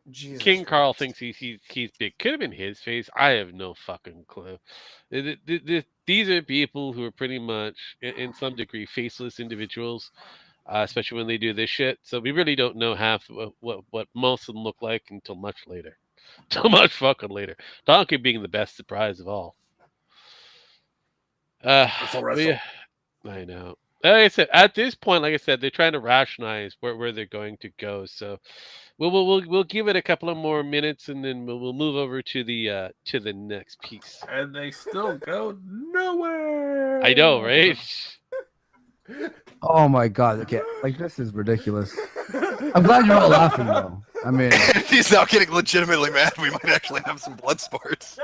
Jesus King Carl Christ. thinks he's big. Could have been his face. I have no fucking clue. These are people who are pretty much, in some degree, faceless individuals, especially when they do this shit. So we really don't know half what most of them look like until much later. Till much fucking later. Donkey being the best surprise of all. Yeah, I know. Like I said, at this point, like I said, they're trying to rationalize where they're going to go. So we'll give it a couple of more minutes, and then we'll move over to the next piece. And they still go nowhere. I know, right? Oh my god! Okay, like this is ridiculous. I'm glad you're all laughing though. I mean, He's now getting legitimately mad. We might actually have some blood sports.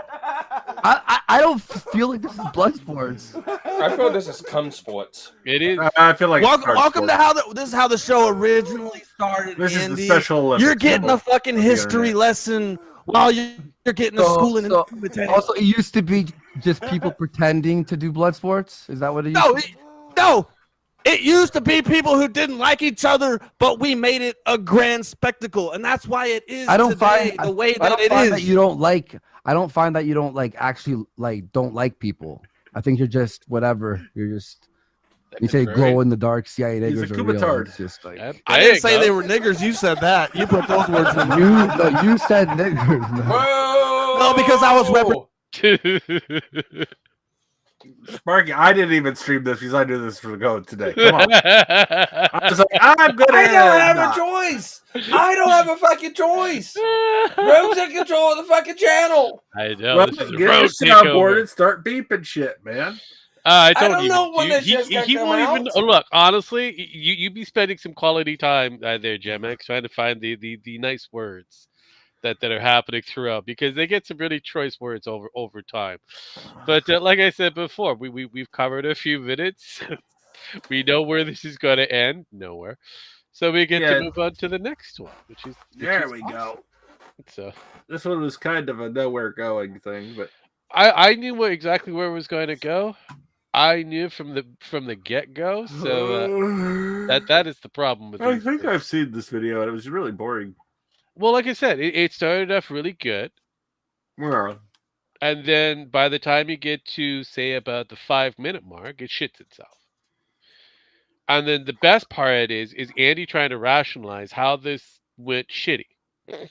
I don't feel like this is blood sports. I feel this is cum sports. It is. I feel like Welcome to how this is how the show originally started. This is Andy. the Special Olympics. You're getting a fucking history lesson while you're getting a school in imitation. Also, it used to be just people pretending to do blood sports. Is that what it used to be? No. It used to be people who didn't like each other, but we made it a grand spectacle, and that's why it is I don't today find the way I that don't it find is. that you don't like. I don't find that you don't like actually like don't like people. I think you're just whatever. You're just you say glow in the dark CIA He's a niggers are real. Kubatard. It's just like I didn't say they were niggers. You said that. You put those words in. you said niggers. Man. No, because I was representing. Sparky, I didn't even stream this because I knew this was going today. Come on. I was like, I'm gonna. I don't have a choice. I don't have a fucking choice. Rogue's in control of the fucking channel. I know. Well, This is a get your rogue soundboard takeover. and start beeping shit, man. I don't even, know when you- this just got he come won't out. even. Oh, look, honestly, you be spending some quality time there, Gemex, trying to find the nice words that are happening throughout, because they get some really choice words over time. But like I said before, we've covered a few minutes. We know where this is going to end. Nowhere. So we get to move on to the next one, which is There we go. So this one was kind of a nowhere going thing, but I knew exactly where it was going to go. I knew from the get go. So that is the problem with. I think I've seen this video and it was really boring. Well, like I said, it started off really good. Well, And then by the time you get to, say, about the 5-minute mark, it shits itself. And then the best part is Andy trying to rationalize how this went shitty. And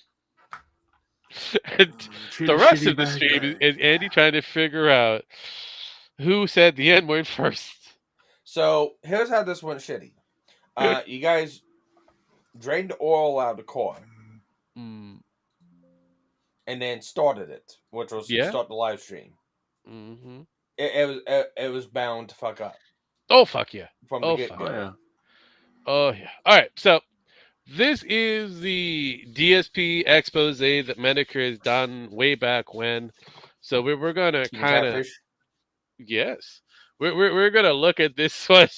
the rest of the stream is Andy trying to figure out who said the N-word first. So here's how this went shitty. You guys drained the oil out of the car. Mm. And then started it, which was to start the live stream. Mm-hmm. It was bound to fuck up. Oh, fuck yeah. From the get-go. yeah. Oh, yeah. All right, so this is the DSP expose that Medicare has done way back when. So we're going to kind of... Yes. We're going to look at this one.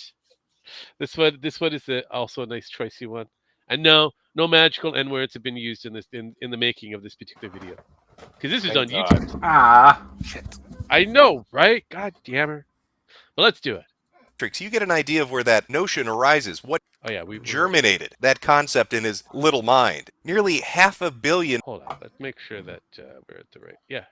This one is also a nice choicey one. And no magical N-words have been used in this in the making of this particular video. Because this is on YouTube. Ah, shit. I know, right? God damn her. But let's do it. You get an idea of where that notion arises. What we germinated that concept in his little mind. Nearly 500 million. Hold on. Let's make sure that we're at the right... Yeah.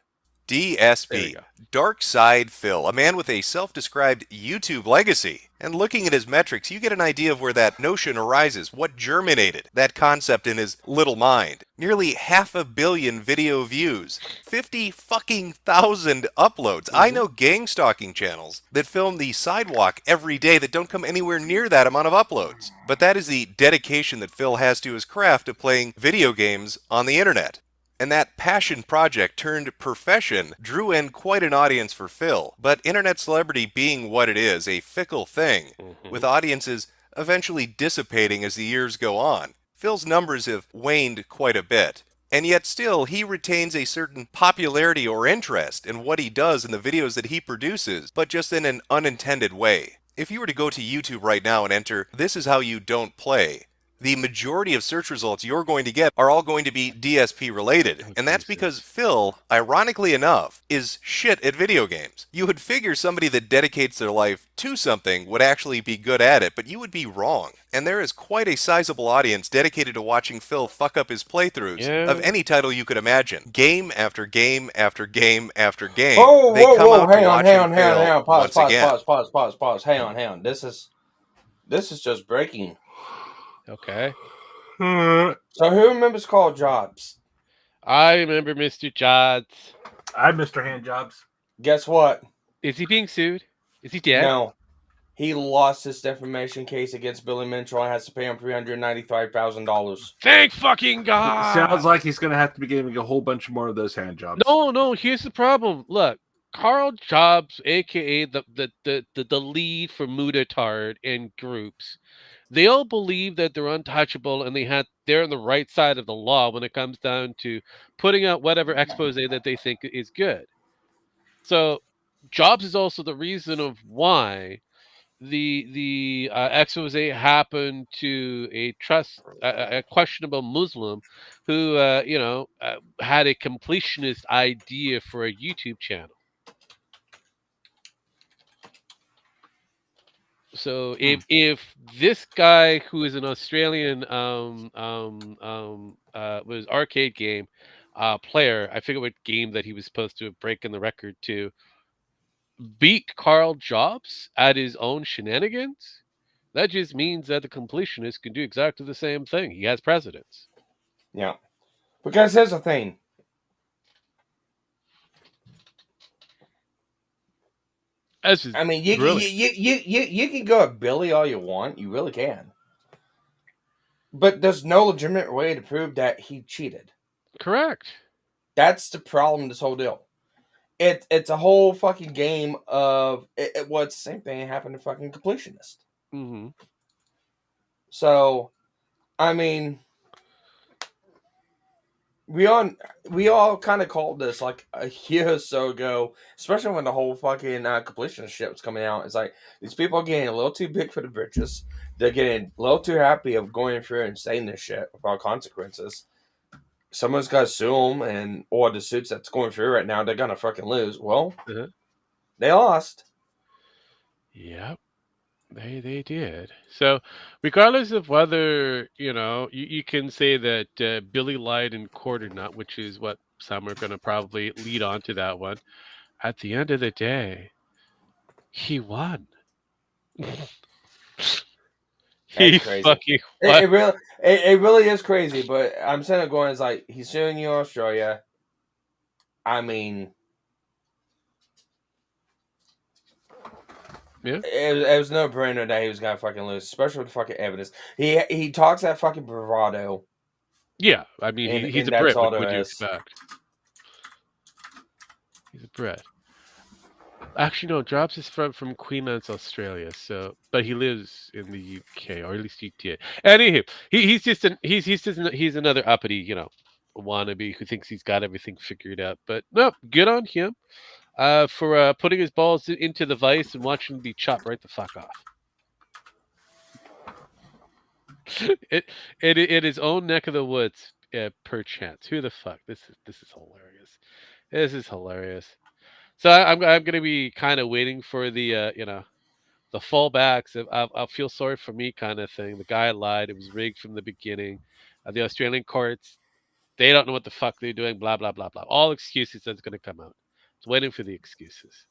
DSP, Dark Side Phil, a man with a self-described YouTube legacy. And looking at his metrics, you get an idea of where that notion arises, what germinated that concept in his little mind. Nearly 500 million video views, 50,000 uploads. I know gang stalking channels that film the sidewalk every day that don't come anywhere near that amount of uploads. But that is the dedication that Phil has to his craft of playing video games on the internet. And that passion project turned profession drew in quite an audience for Phil. But internet celebrity being what it is, a fickle thing, with audiences eventually dissipating as the years go on. Phil's numbers have waned quite a bit. And yet still, he retains a certain popularity or interest in what he does in the videos that he produces, but just in an unintended way. If you were to go to YouTube right now and enter, "This is how you don't play," the majority of search results you're going to get are all going to be DSP related. And that's because Phil, ironically enough, is shit at video games. You would figure somebody that dedicates their life to something would actually be good at it, but you would be wrong. And there is quite a sizable audience dedicated to watching Phil fuck up his playthroughs of any title you could imagine. Game after game after game after game. They come out to watch him fail once again. Pause. Hang on. This is just breaking. Okay. So who remembers Call Jobs? I remember Mr. Jods. I'm Mr. Handjobs. Guess what? Is he being sued? Is he dead? No. He lost his defamation case against Billy Mitchell and has to pay him $395,000. Thank fucking God! Sounds like he's going to have to be giving a whole bunch more of those handjobs. No, here's the problem. Look, Carl Jobs, aka the lead for Muttertard and groups, they all believe that they're untouchable and they're on the right side of the law when it comes down to putting out whatever expose that they think is good. So Jobs is also the reason of why the expose happened to a questionable Muslim who had a completionist idea for a YouTube channel. So if this guy who is an Australian was arcade game player, I forget what game that he was supposed to have breaking the record to, beat Carl Jobs at his own shenanigans, that just means that the completionist can do exactly the same thing. He has precedence. Yeah. Because here's the thing. I mean, you can go at Billy all you want. You really can. But there's no legitimate way to prove that he cheated. Correct. That's the problem. This whole deal. It's a whole fucking game of it's the same thing that happened to fucking completionist. Mm-hmm. So, I mean, we all kind of called this like a year or so ago, especially when the whole fucking completionist shit was coming out. It's like these people are getting a little too big for the britches. They're getting a little too happy of going through and saying this shit without consequences. Someone's got to sue them, or the suits that's going through right now, they're gonna fucking lose. Well, they lost. Yep, they did. So, regardless of whether you can say that Billy lied in court or not, which is what some are going to probably lead on to that one. At the end of the day, he won. He crazy. fucking won. It really is crazy. But I'm sitting there going, it's like he's suing you in Australia. I mean, yeah, it was no brainer that he was gonna fucking lose, especially with the fucking evidence. He talks that fucking bravado. Yeah, I mean, he's a Brit. What would you expect? He's a Brit. Actually, no. Jobs is from Queensland, Australia. So, but he lives in the UK, or at least he did. Anywho, he's another uppity, wannabe who thinks he's got everything figured out. But no, good on him for putting his balls into the vice and watching him be chopped right the fuck off. It his own neck of the woods, perchance. Who the fuck? This is hilarious. This is hilarious. So I'm going to be kind of waiting for the the fallbacks. I'll feel sorry for me kind of thing. The guy lied. It was rigged from the beginning. The Australian courts, they don't know what the fuck they're doing. Blah blah blah blah. All excuses that's going to come out. It's waiting for the excuses.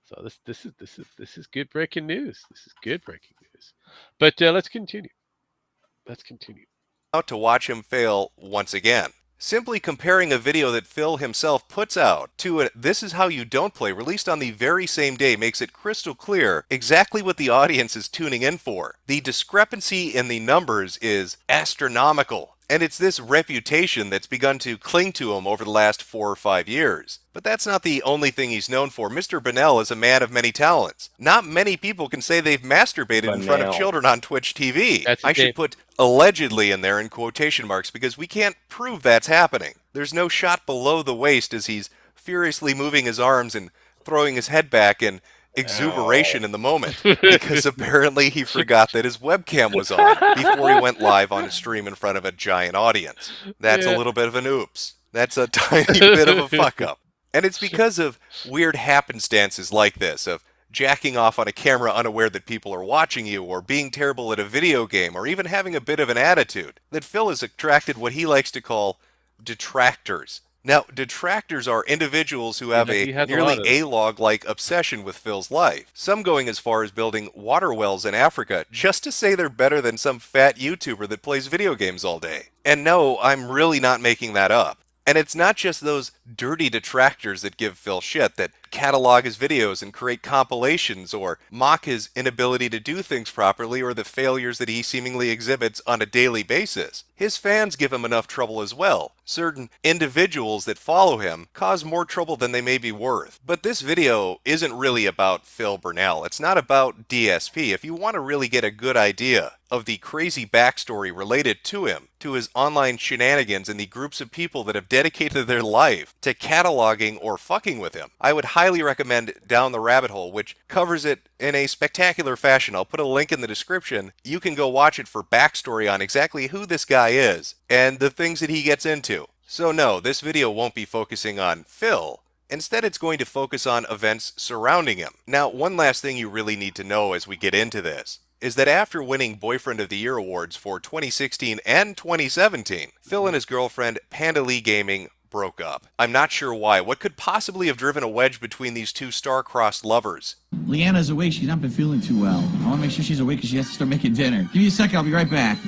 So this is good breaking news. This is good breaking news. But let's continue. Let's continue. Out to watch him fail once again. Simply comparing a video that Phil himself puts out to a "This is how you don't play" released on the very same day makes it crystal clear exactly what the audience is tuning in for. The discrepancy in the numbers is astronomical, and it's this reputation that's begun to cling to him over the last 4 or 5 years. But that's not the only thing he's known for. Mr. Bonnell is a man of many talents. Not many people can say they've masturbated in front of children on Twitch TV. I should put allegedly in there in quotation marks because we can't prove that's happening. There's no shot below the waist as he's furiously moving his arms and throwing his head back in exuberation in the moment because apparently he forgot that his webcam was on before he went live on a stream in front of a giant audience. That's a little bit of an oops. That's a tiny bit of a fuck up. And it's because of weird happenstances like this, of jacking off on a camera unaware that people are watching you, or being terrible at a video game, or even having a bit of an attitude, that Phil has attracted what he likes to call detractors. Now, detractors are individuals who have a nearly A-log-like obsession with Phil's life, some going as far as building water wells in Africa just to say they're better than some fat YouTuber that plays video games all day. And no, I'm really not making that up. And it's not just those dirty detractors that give Phil shit, that catalog his videos and create compilations or mock his inability to do things properly or the failures that he seemingly exhibits on a daily basis. His fans give him enough trouble as well. Certain individuals that follow him cause more trouble than they may be worth. But this video isn't really about Phil Burnell. It's not about DSP. If you want to really get a good idea of the crazy backstory related to him, to his online shenanigans and the groups of people that have dedicated their life to cataloging or fucking with him, I would highly recommend Down the Rabbit Hole, which covers it in a spectacular fashion. I'll put a link in the description. You can go watch it for backstory on exactly who this guy is and the things that he gets into. So no, this video won't be focusing on Phil. Instead, it's going to focus on events surrounding him. Now, one last thing you really need to know as we get into this is that after winning Boyfriend of the Year awards for 2016 and 2017, Phil and his girlfriend, Panda Lee Gaming, broke up. I'm not sure why. What could possibly have driven a wedge between these two star-crossed lovers? Leanna's awake. She's not been feeling too well. I want to make sure she's awake because she has to start making dinner. Give me a second. I'll be right back.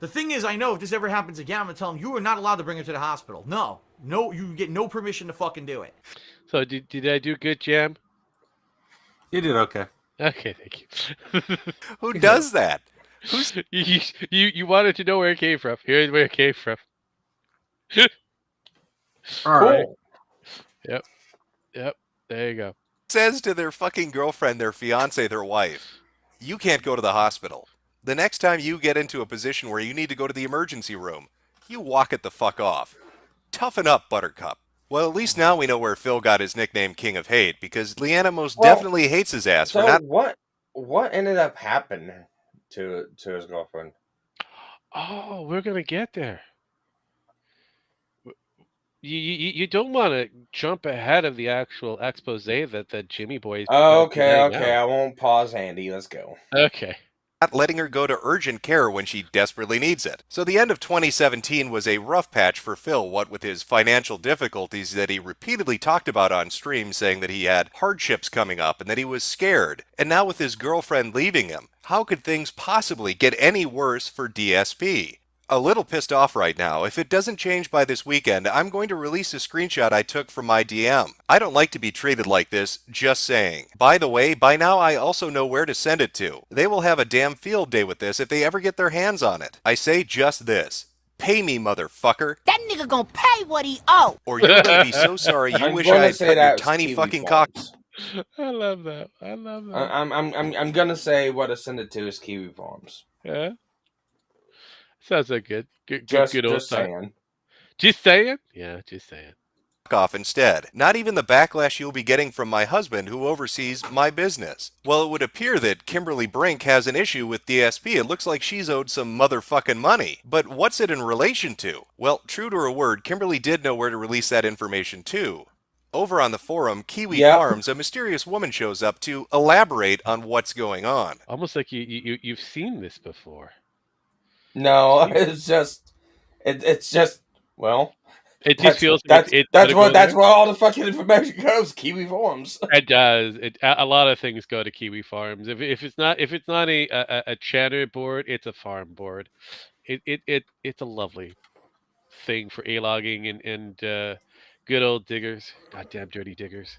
The thing is, I know if this ever happens again, I'm going to tell him you are not allowed to bring her to the hospital. No, you get no permission to fucking do it. So did I do good, Jam? You did okay. Okay, thank you. Who does that? Who's you wanted to know where it came from. Here's where it came from. All right. Yep. There you go. Says to their fucking girlfriend, their fiance, their wife, you can't go to the hospital. The next time you get into a position where you need to go to the emergency room, you walk it the fuck off. Toughen up, Buttercup. Well, at least now we know where Phil got his nickname King of Hate, because Leanna most definitely hates his ass for not... What ended up happening to his girlfriend? Oh, we're gonna get there. You don't want to jump ahead of the actual expose that Jimmy Boy is. Okay, I won't pause, Andy. Let's go. Okay. Not letting her go to urgent care when she desperately needs it. So the end of 2017 was a rough patch for Phil, what with his financial difficulties that he repeatedly talked about on stream, saying that he had hardships coming up and that he was scared. And now with his girlfriend leaving him, how could things possibly get any worse for DSP? A little pissed off right now. If it doesn't change by this weekend, I'm going to release a screenshot I took from my DM. I don't like to be treated like this, just saying. By the way, by now I also know where to send it to. They will have a damn field day with this if they ever get their hands on it. I say just this. Pay me, motherfucker. That nigga gonna pay what he owe. Or you're gonna be so sorry you wish I had cut your tiny fucking cock. I love that. I'm gonna say what to send it to is Kiwi Farms. Yeah. Sounds like good old just time. saying. Just saying? Yeah, just saying. Off instead. Not even the backlash you'll be getting from my husband who oversees my business. Well, it would appear that Kimberly Brink has an issue with DSP. It looks like she's owed some motherfucking money. But what's it in relation to? Well, true to her word, Kimberly did know where to release that information to. Over on the forum, Kiwi Farms, a mysterious woman shows up to elaborate on what's going on. Almost like you've seen this before. No, it's just well. It just feels that's where all the fucking information goes. Kiwi Farms. It does. A lot of things go to Kiwi Farms. If it's not a cheddar board, it's a farm board. It's a lovely thing for A-logging and good old diggers. Goddamn dirty diggers.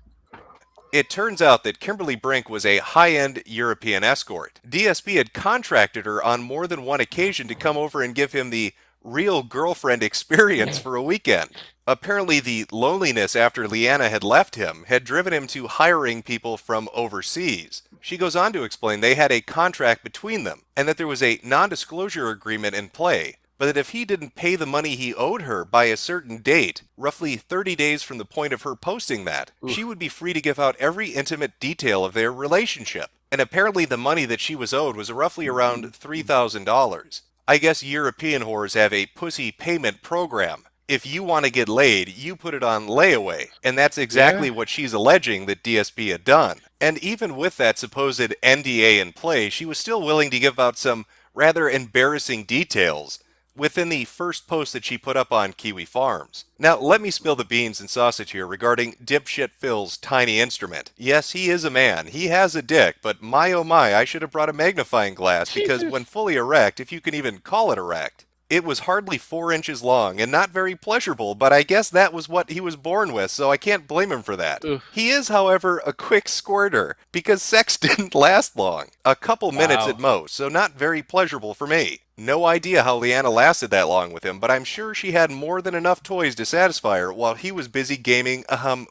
It turns out that Kimberly Brink was a high-end European escort. DSP had contracted her on more than one occasion to come over and give him the real girlfriend experience for a weekend. Apparently, the loneliness after Leanna had left him had driven him to hiring people from overseas. She goes on to explain they had a contract between them and that there was a non-disclosure agreement in play, but that if he didn't pay the money he owed her by a certain date, roughly 30 days from the point of her posting that, she would be free to give out every intimate detail of their relationship. And apparently the money that she was owed was roughly around $3,000. I guess European whores have a pussy payment program. If you want to get laid, you put it on layaway. And that's exactly what she's alleging that DSP had done. And even with that supposed NDA in play, she was still willing to give out some rather embarrassing details within the first post that she put up on Kiwi Farms. Now, let me spill the beans and sausage here regarding dipshit Phil's tiny instrument. Yes, he is a man. He has a dick, but my oh my, I should have brought a magnifying glass because when fully erect, if you can even call it erect, It was hardly 4 inches long and not very pleasurable, but I guess that was what he was born with, so I can't blame him for that. Oof. He is, however, a quick squirter, because sex didn't last long. A couple minutes Wow. at most, so not very pleasurable for me. No idea how Leanna lasted that long with him, but I'm sure she had more than enough toys to satisfy her while he was busy gaming,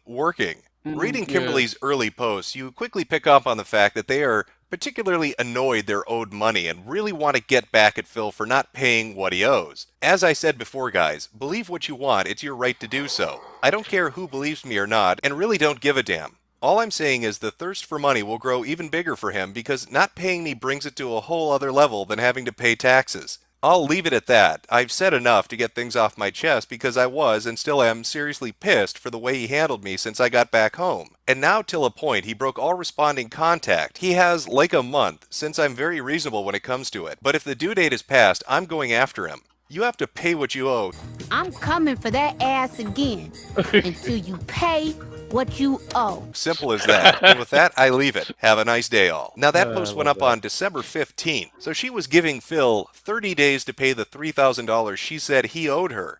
working. Reading Kimberly's early posts, you quickly pick up on the fact that they are particularly annoyed they're owed money and really want to get back at Phil for not paying what he owes. As I said before, guys, believe what you want, it's your right to do so. I don't care who believes me or not, and really don't give a damn. All I'm saying is the thirst for money will grow even bigger for him because not paying me brings it to a whole other level than having to pay taxes. I'll leave it at that. I've said enough to get things off my chest because I was and still am seriously pissed for the way he handled me since I got back home. And now till a point he broke all responding contact. He has like a month since I'm very reasonable when it comes to it. But if the due date is passed, I'm going after him. You have to pay what you owe. I'm coming for that ass again until you pay what you owe. Simple as that. And with that, I leave it. Have a nice day, all. Now, that post went up on December 15th, so she was giving Phil 30 days to pay the $3,000 she said he owed her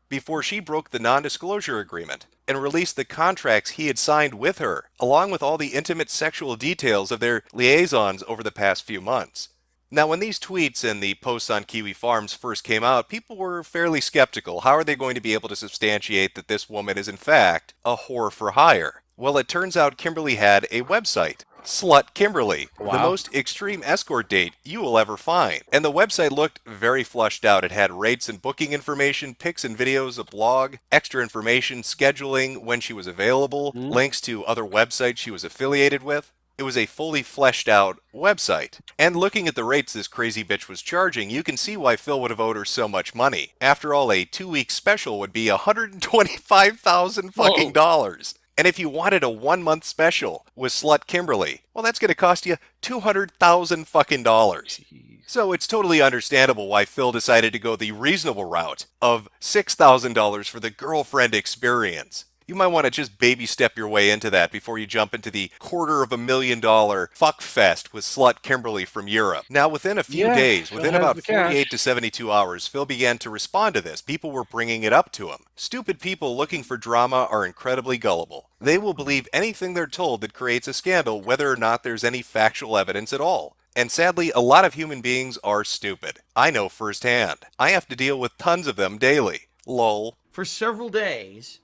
before she broke the non-disclosure agreement and released the contracts he had signed with her, along with all the intimate sexual details of their liaisons over the past few months. Now, when these tweets and the posts on Kiwi Farms first came out, people were fairly skeptical. How are they going to be able to substantiate that this woman is in fact a whore for hire? Well, it turns out Kimberly had a website. Slut Kimberly, the most extreme escort date you will ever find. And the website looked very flushed out. It had rates and booking information, pics and videos, a blog, extra information, scheduling, when she was available, links to other websites she was affiliated with. It was a fully fleshed out website. And looking at the rates this crazy bitch was charging, you can see why Phil would have owed her so much money. After all, a 2-week special would be $125,000 fucking dollars. And if you wanted a 1-month special with Slut Kimberly, well, that's going to cost you $200,000 fucking dollars. So it's totally understandable why Phil decided to go the reasonable route of $6,000 for the girlfriend experience. You might want to just baby step your way into that before you jump into the $250,000 fuck fest with Slut Kimberly from Europe. Now, within a few days, within about 48 to 72 hours, Phil began to respond to this. People were bringing it up to him. Stupid people looking for drama are incredibly gullible. They will believe anything they're told that creates a scandal, whether or not there's any factual evidence at all. And sadly, a lot of human beings are stupid. I know firsthand. I have to deal with tons of them daily. Lol. For several days,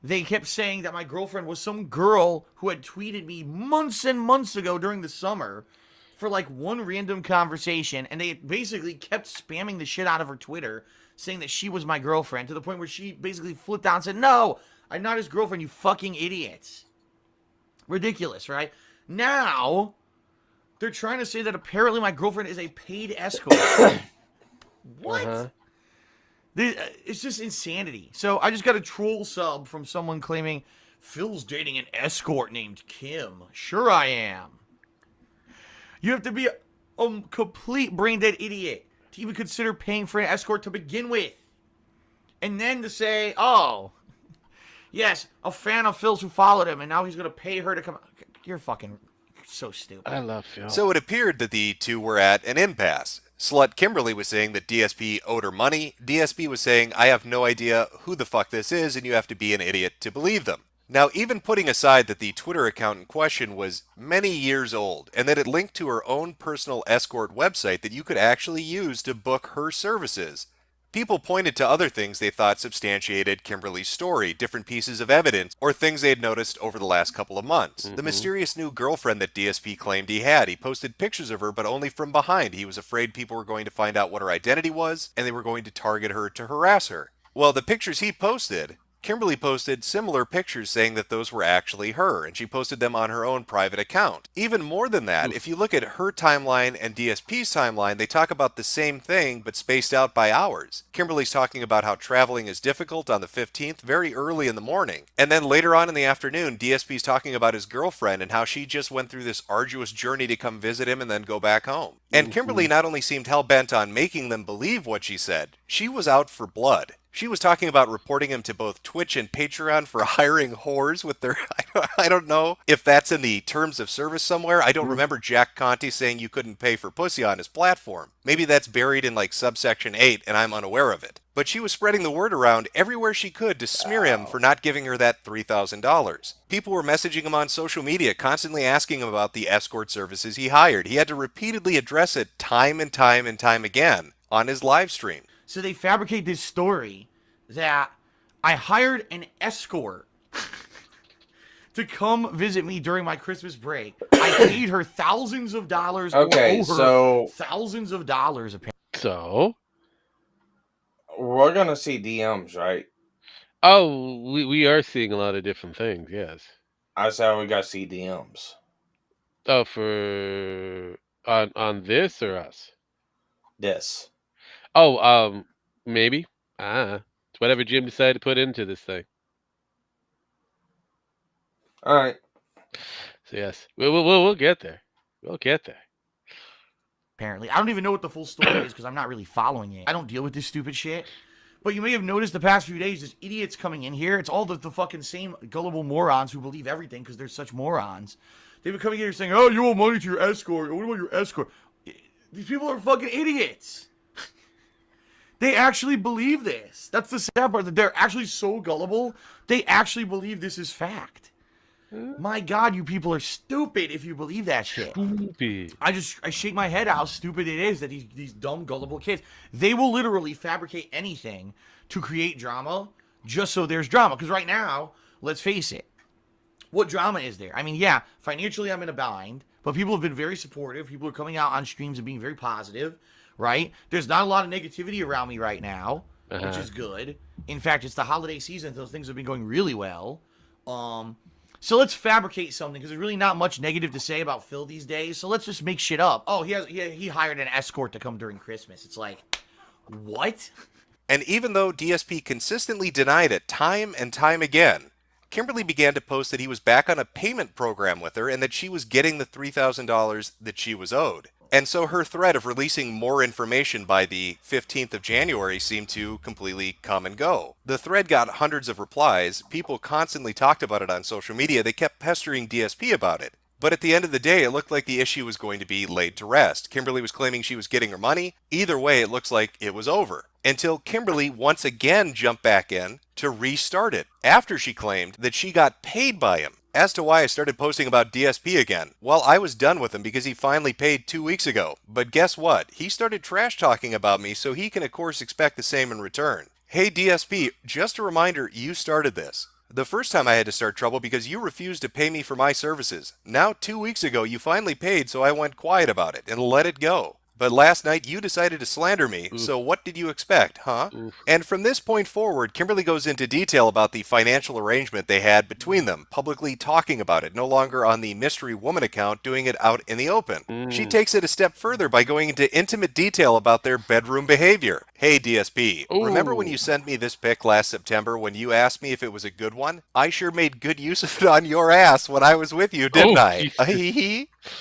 they kept saying that my girlfriend was some girl who had tweeted me months and months ago during the summer for like one random conversation. And they basically kept spamming the shit out of her Twitter, saying that she was my girlfriend, to the point where she basically flipped out and said, "No, I'm not his girlfriend, you fucking idiots." Ridiculous, right? Now, they're trying to say that apparently my girlfriend is a paid escort. What? It's just insanity. So I just got a troll sub from someone claiming Phil's dating an escort named Kim. Sure I am. You have to be a complete brain dead idiot to even consider paying for an escort to begin with. And then to say, oh, yes, a fan of Phil's who followed him and now he's going to pay her to come. You're fucking so stupid. I love Phil. So it appeared that the two were at an impasse. Slut Kimberly was saying that DSP owed her money. DSP was saying, I have no idea who the fuck this is, and you have to be an idiot to believe them. Now, even putting aside that the Twitter account in question was many years old, and that it linked to her own personal escort website that you could actually use to book her services, people pointed to other things they thought substantiated Kimberly's story, different pieces of evidence, or things they had noticed over the last couple of months. The mysterious new girlfriend that DSP claimed he had. He posted pictures of her, but only from behind. He was afraid people were going to find out what her identity was, and they were going to target her to harass her. Well, the pictures he posted, Kimberly posted similar pictures saying that those were actually her, and she posted them on her own private account. Even more than that, if you look at her timeline and DSP's timeline, they talk about the same thing, but spaced out by hours. Kimberly's talking about how traveling is difficult on the 15th, very early in the morning. And then later on in the afternoon, DSP's talking about his girlfriend and how she just went through this arduous journey to come visit him and then go back home. And Kimberly not only seemed hell-bent on making them believe what she said, she was out for blood. She was talking about reporting him to both Twitch and Patreon for hiring whores with their... I don't know if that's in the terms of service somewhere. I don't remember Jack Conte saying you couldn't pay for pussy on his platform. Maybe that's buried in like subsection 8 and I'm unaware of it. But she was spreading the word around everywhere she could to smear him for not giving her that $3,000. People were messaging him on social media, constantly asking him about the escort services he hired. He had to repeatedly address it time and time and time again on his live stream. So they fabricate this story that I hired an escort to come visit me during my Christmas break. I paid her thousands of dollars. Okay, so thousands of dollars. So we're gonna see DMs, right? Oh, we are seeing a lot of different things. Yes. I said we got to see DMs. Oh, for on this or us? This. Oh, maybe. It's whatever Jim decided to put into this thing. All right. So yes, we'll get there. We'll get there. Apparently, I don't even know what the full story is because I'm not really following it. I don't deal with this stupid shit. But you may have noticed the past few days, there's idiots coming in here. It's all the fucking same gullible morons who believe everything because they're such morons. They've been coming in here saying, "Oh, you owe money to your escort. What about your escort?" These people are fucking idiots. They actually believe this. That's the sad part. That they're actually so gullible. They actually believe this is fact. My God, you people are stupid if you believe that shit. Stupid. I shake my head how stupid it is that these dumb, gullible kids, they will literally fabricate anything to create drama just so there's drama. Because right now, let's face it, what drama is there? I mean, yeah, financially I'm in a bind, but people have been very supportive. People are coming out on streams and being very positive, right? There's not a lot of negativity around me right now, which is good. In fact, it's the holiday season, so things have been going really well. So let's fabricate something, because there's really not much negative to say about Phil these days, so let's just make shit up. Oh, he hired an escort to come during Christmas. It's like, what? And even though DSP consistently denied it time and time again, Kimberly began to post that he was back on a payment program with her and that she was getting the $3,000 that she was owed. And so her threat of releasing more information by the 15th of January seemed to completely come and go. The thread got hundreds of replies. People constantly talked about it on social media. They kept pestering DSP about it. But at the end of the day, it looked like the issue was going to be laid to rest. Kimberly was claiming she was getting her money. Either way, it looks like it was over. Until Kimberly once again jumped back in to restart it, after she claimed that she got paid by him. As to why I started posting about DSP again, well, I was done with him because he finally paid 2 weeks ago. But guess what? He started trash talking about me, so he can of course expect the same in return. Hey DSP, just a reminder, you started this. The first time I had to start trouble because you refused to pay me for my services. Now 2 weeks ago you finally paid, so I went quiet about it and let it go. But last night you decided to slander me, so what did you expect, huh? And from this point forward, Kimberly goes into detail about the financial arrangement they had between them, publicly talking about it, no longer on the Mystery Woman account, doing it out in the open. She takes it a step further by going into intimate detail about their bedroom behavior. Hey DSP, remember when you sent me this pic last September when you asked me if it was a good one? I sure made good use of it on your ass when I was with you, didn't I?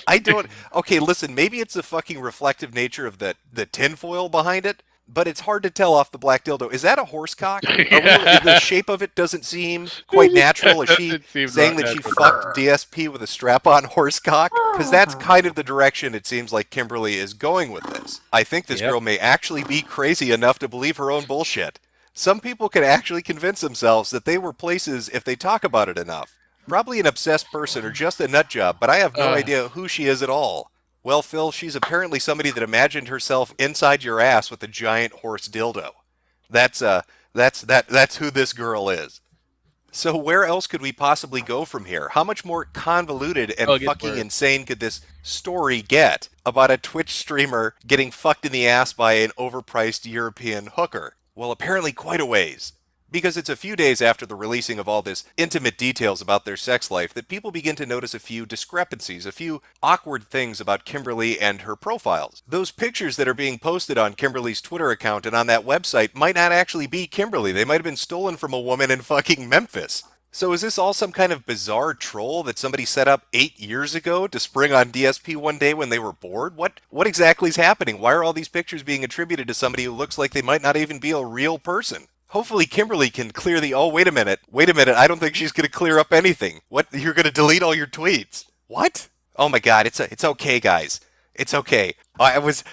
I don't... Okay, listen, maybe it's the fucking reflective nature of the tinfoil behind it, but it's hard to tell off the black dildo. Is that a horse cock? The shape of it doesn't seem quite natural. Is she saying that she fucked DSP with a strap-on horse cock? Because that's kind of the direction it seems like Kimberly is going with this. I think this girl may actually be crazy enough to believe her own bullshit. Some people can actually convince themselves that they were places if they talk about it enough. Probably an obsessed person or just a nut job, but I have no idea who she is at all. Well, Phil, she's apparently somebody that imagined herself inside your ass with a giant horse dildo. That's who this girl is. So where else could we possibly go from here? How much more convoluted and fucking insane could this story get about a Twitch streamer getting fucked in the ass by an overpriced European hooker? Well, apparently quite a ways. Because it's a few days after the releasing of all this intimate details about their sex life that people begin to notice a few discrepancies, a few awkward things about Kimberly and her profiles. Those pictures that are being posted on Kimberly's Twitter account and on that website might not actually be Kimberly. They might have been stolen from a woman in fucking Memphis. So is this all some kind of bizarre troll that somebody set up 8 years ago to spring on DSP one day when they were bored? What exactly is happening? Why are all these pictures being attributed to somebody who looks like they might not even be a real person? Hopefully Kimberly can clear the... Oh, wait a minute. I don't think she's going to clear up anything. What? You're going to delete all your tweets? What? Oh my God. It's okay, guys. It's okay. I was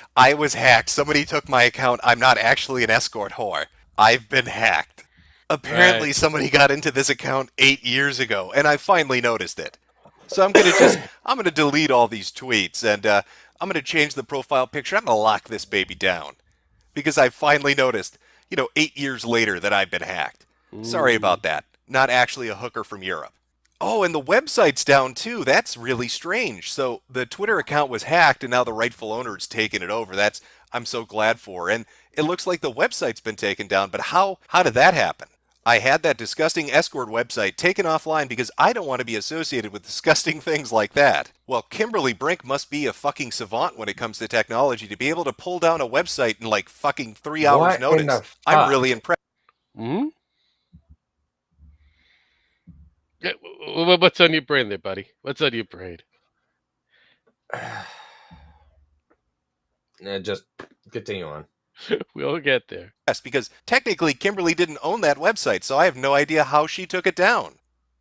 hacked. Somebody took my account. I'm not actually an escort whore. I've been hacked. Apparently somebody got into this account 8 years ago, and I finally noticed it. So I'm gonna delete all these tweets, and I'm gonna change the profile picture. I'm gonna lock this baby down because I finally noticed, 8 years later that I've been hacked. Sorry about that. Not actually a hooker from Europe. Oh, and the website's down too. That's really strange. So the Twitter account was hacked, and now the rightful owner's taken it over. I'm so glad for. And it looks like the website's been taken down. But how did that happen? I had that disgusting escort website taken offline because I don't want to be associated with disgusting things like that. Well, Kimberly Brink must be a fucking savant when it comes to technology to be able to pull down a website in like fucking 3 hours What notice. in the I'm fuck? really impressed. Hmm? What's on your brain there, buddy? What's on your brain? Just continue on. We'll get there. Yes, because technically Kimberly didn't own that website, so I have no idea how she took it down.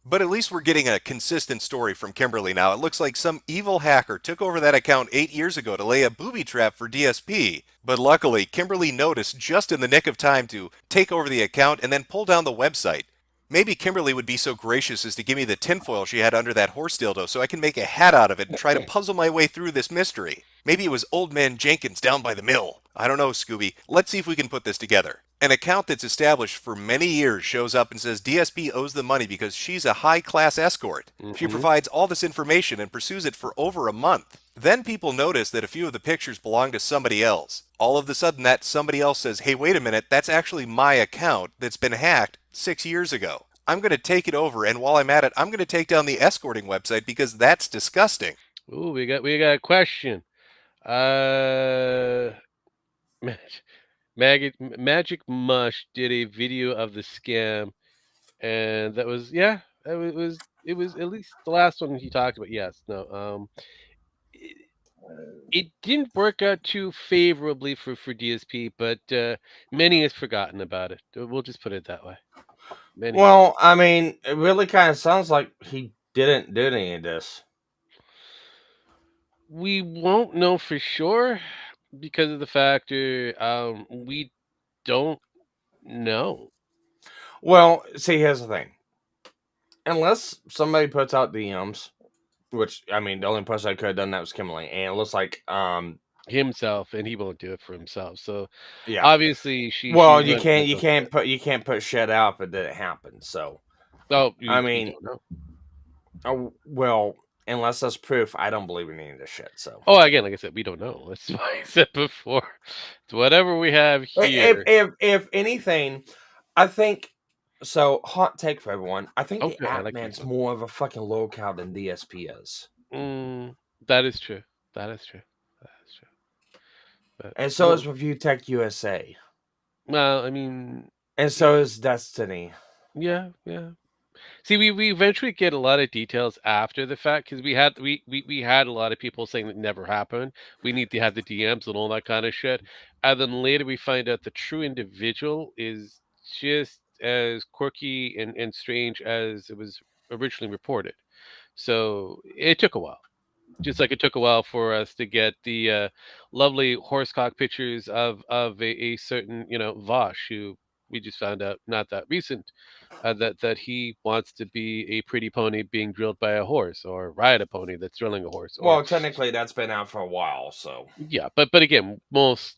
But at least we're getting a consistent story from Kimberly now. It looks like some evil hacker took over that account 8 years ago to lay a booby trap for DSP. But luckily, Kimberly noticed just in the nick of time to take over the account and then pull down the website. Maybe Kimberly would be so gracious as to give me the tinfoil she had under that horse dildo so I can make a hat out of it and try to puzzle my way through this mystery. Maybe it was Old Man Jenkins down by the mill. I don't know, Scooby. Let's see if we can put this together. An account that's established for many years shows up and says DSP owes the money because she's a high-class escort. She provides all this information and pursues it for over a month. Then people notice that a few of the pictures belong to somebody else. All of a sudden that somebody else says, hey, wait a minute, that's actually my account that's been hacked 6 years ago. I'm going to take it over, and while I'm at it, I'm going to take down the escorting website because that's disgusting. Ooh, we got a question. Magic Mush did a video of the scam, and that was it was at least the last one he talked about. Yes, no, it didn't work out too favorably for DSP, but many has forgotten about it. We'll just put it that way. Many. Well, I mean, it really kind of sounds like he didn't do any of this. We won't know for sure because of the factor we don't know. Well, see, here's the thing. Unless somebody puts out DMs, which, I mean, the only person that could have done that was Kimberly, and it looks like himself, and he won't do it for himself. So yeah, obviously you can't put shit out if it didn't happen. So I mean, don't know. Well, unless that's proof, I don't believe in any of this shit. So again, like I said, we don't know. That's why I said before. It's whatever we have here. If anything, I think so. Hot take for everyone. I think the Atman's more of a fucking locale than DSP is. That is true. That is true. But, and so is Review Tech USA. Well, I mean, and so is Destiny. Yeah. See, we eventually get a lot of details after the fact because we had a lot of people saying that never happened. We need to have the DMs and all that kind of shit, and then later we find out the true individual is just as quirky and strange as it was originally reported. So it took a while. Just like it took a while for us to get the lovely horsecock pictures of a certain Vosh, who we just found out not that recent that he wants to be a pretty pony being drilled by a horse, or ride a pony that's drilling a horse. Well, technically that's been out for a while, so yeah. But again, most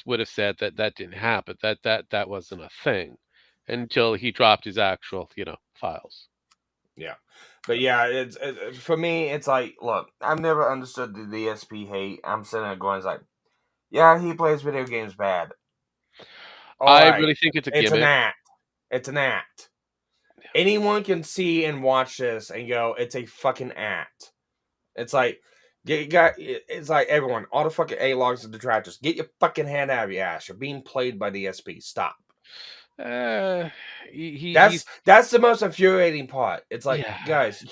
would have said that didn't happen. That wasn't a thing until he dropped his actual files. Yeah. But yeah, it's for me, it's like, look, I've never understood the DSP hate. I'm sitting there going, it's like, yeah, he plays video games bad. I really think it's a gimmick. It's an act. It's an act. Yeah. Anyone can see and watch this and go, it's a fucking act. It's like, it's like everyone, all the fucking A-logs and detractors, get your fucking hand out of your ass. You're being played by DSP. Stop. That's the most infuriating part. It's like, guys,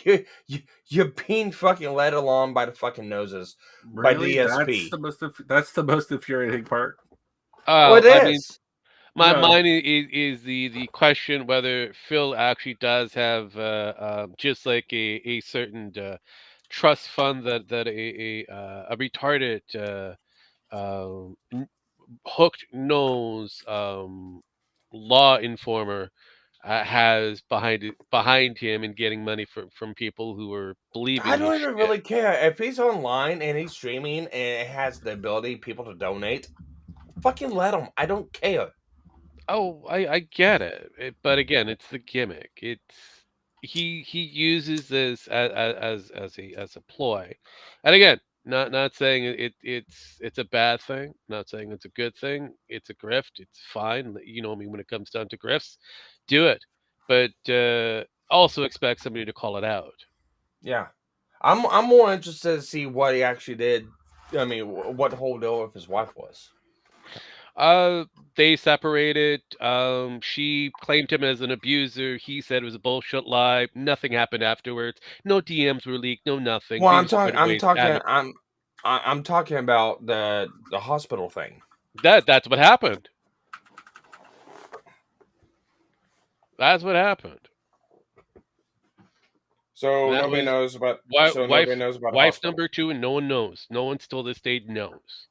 you're being fucking led along by the fucking noses by DSP. That's the most infuriating part. It is. Mine is the question whether Phil actually does have just like a certain trust fund that a retarded hooked nose law informer has behind him and getting money from people who are believing I don't his even shit. really care if he's online and he's streaming and it has the ability people to donate. Fucking let him. I don't care. Oh, I get it, but again, it's the gimmick. He uses this as a ploy, and again, not saying it's a bad thing, not saying it's a good thing. It's a grift. It's fine. You know, I mean, when it comes down to grifts, do it, but also expect somebody to call it out. Yeah, I'm more interested to see what he actually did. I mean, what the whole deal with his wife was. They separated. She claimed him as an abuser. He said it was a bullshit lie. Nothing happened afterwards. No DMs were leaked. No nothing. Well, They I'm just talking. parted ways amicably. I'm talking about the hospital thing. That's what happened. That's what happened. So That nobody was knows about. wife, So wife, nobody knows about the wife hospital. number 2, and no one knows. No one till this day knows.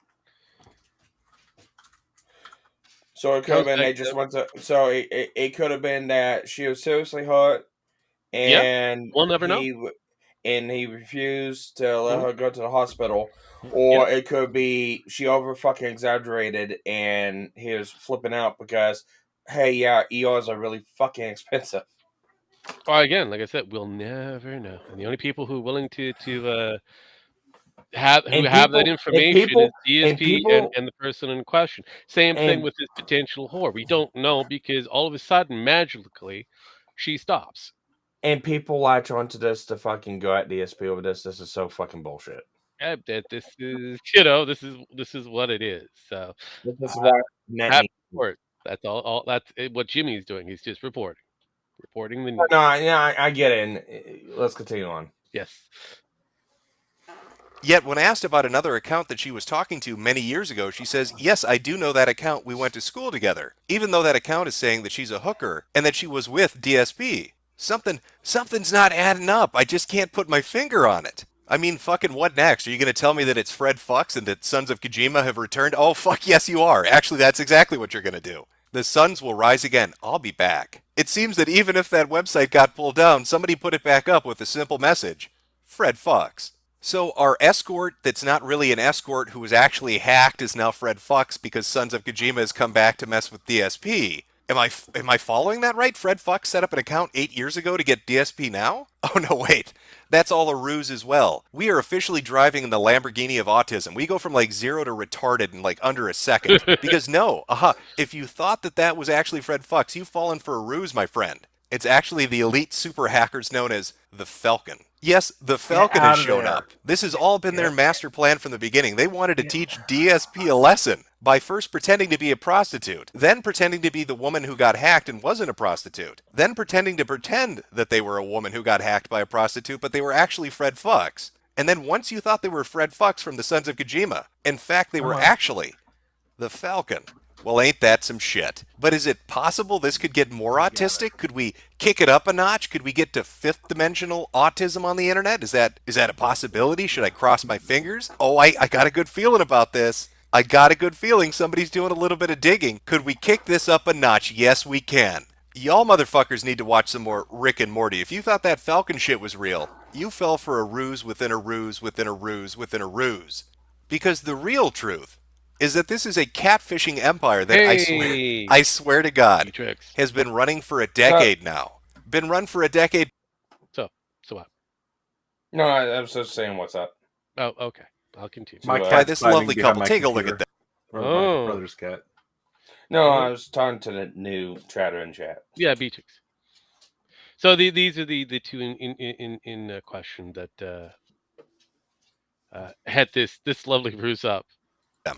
So it could have been they just went to. So it could have been that she was seriously hurt, Yeah, and we'll never know. he refused to let Mhm. her go to the hospital, or it could be she over fucking exaggerated and he was flipping out because, hey, yeah, ERs are really fucking expensive. Or again, like I said, we'll never know. And the only people who are willing to have And that people, information is and DSP people, and the person in question. Same thing and with this potential whore. We don't know because all of a sudden, magically, she stops. and people latch onto this to fucking go at DSP over this. This is so fucking bullshit. That this is this is what it is. So This is uh, why net have needs. report. That's all. That's what Jimmy's doing. He's just reporting the No, news. yeah, I get it. And, let's continue on. Yes. Yet, when asked about another account that she was talking to many years ago, she says, yes, I do know that account. We went to school together. Even though that account is saying that she's a hooker and that she was with DSP. Something's not adding up. I just can't put my finger on it. I mean, fucking what next? Are you going to tell me that it's Fred Fucks and that Sons of Kojima have returned? Oh, fuck yes, you are. Actually, that's exactly what you're going to do. The suns will rise again. I'll be back. It seems that even if that website got pulled down, somebody put it back up with a simple message. Fred Fucks. So our escort that's not really an escort who was actually hacked is now Fred Fucks because Sons of Kojima has come back to mess with DSP. Am I following that right? Fred Fucks set up an account 8 years ago to get DSP now? Oh no, wait. That's all a ruse as well. We are officially driving in the Lamborghini of autism. We go from like 0 to retarded in like under a second. Because no, if you thought that was actually Fred Fucks, you've fallen for a ruse, my friend. It's actually the elite super hackers known as the Falcon. Yes, the Falcon has shown up. This has all been their master plan from the beginning. They wanted to teach DSP a lesson by first pretending to be a prostitute, then pretending to be the woman who got hacked and wasn't a prostitute, then pretending to pretend that they were a woman who got hacked by a prostitute, but they were actually Fred Fucks. And then once you thought they were Fred Fucks from the Sons of Kojima, in fact, they were actually the Falcon. Well, ain't that some shit? But is it possible this could get more autistic? Could we kick it up a notch? Could we get to fifth dimensional autism on the internet? Is that a possibility? Should I cross my fingers? Oh, I got a good feeling about this. I got a good feeling somebody's doing a little bit of digging. Could we kick this up a notch? Yes, we can. Y'all motherfuckers need to watch some more Rick and Morty. If you thought that Falcon shit was real, you fell for a ruse within a ruse within a ruse within a ruse. Because the real truth is that this is a catfishing empire that I swear to God has been running for a decade now. Been run for a decade. So what? No, I was just saying what's up. Oh, okay. I'll continue. By this lovely couple. Take a look at that. My brother's cat. No, I was talking to the new chatter in chat. Yeah, Beatrix. So these are the two in question that had this lovely ruse up.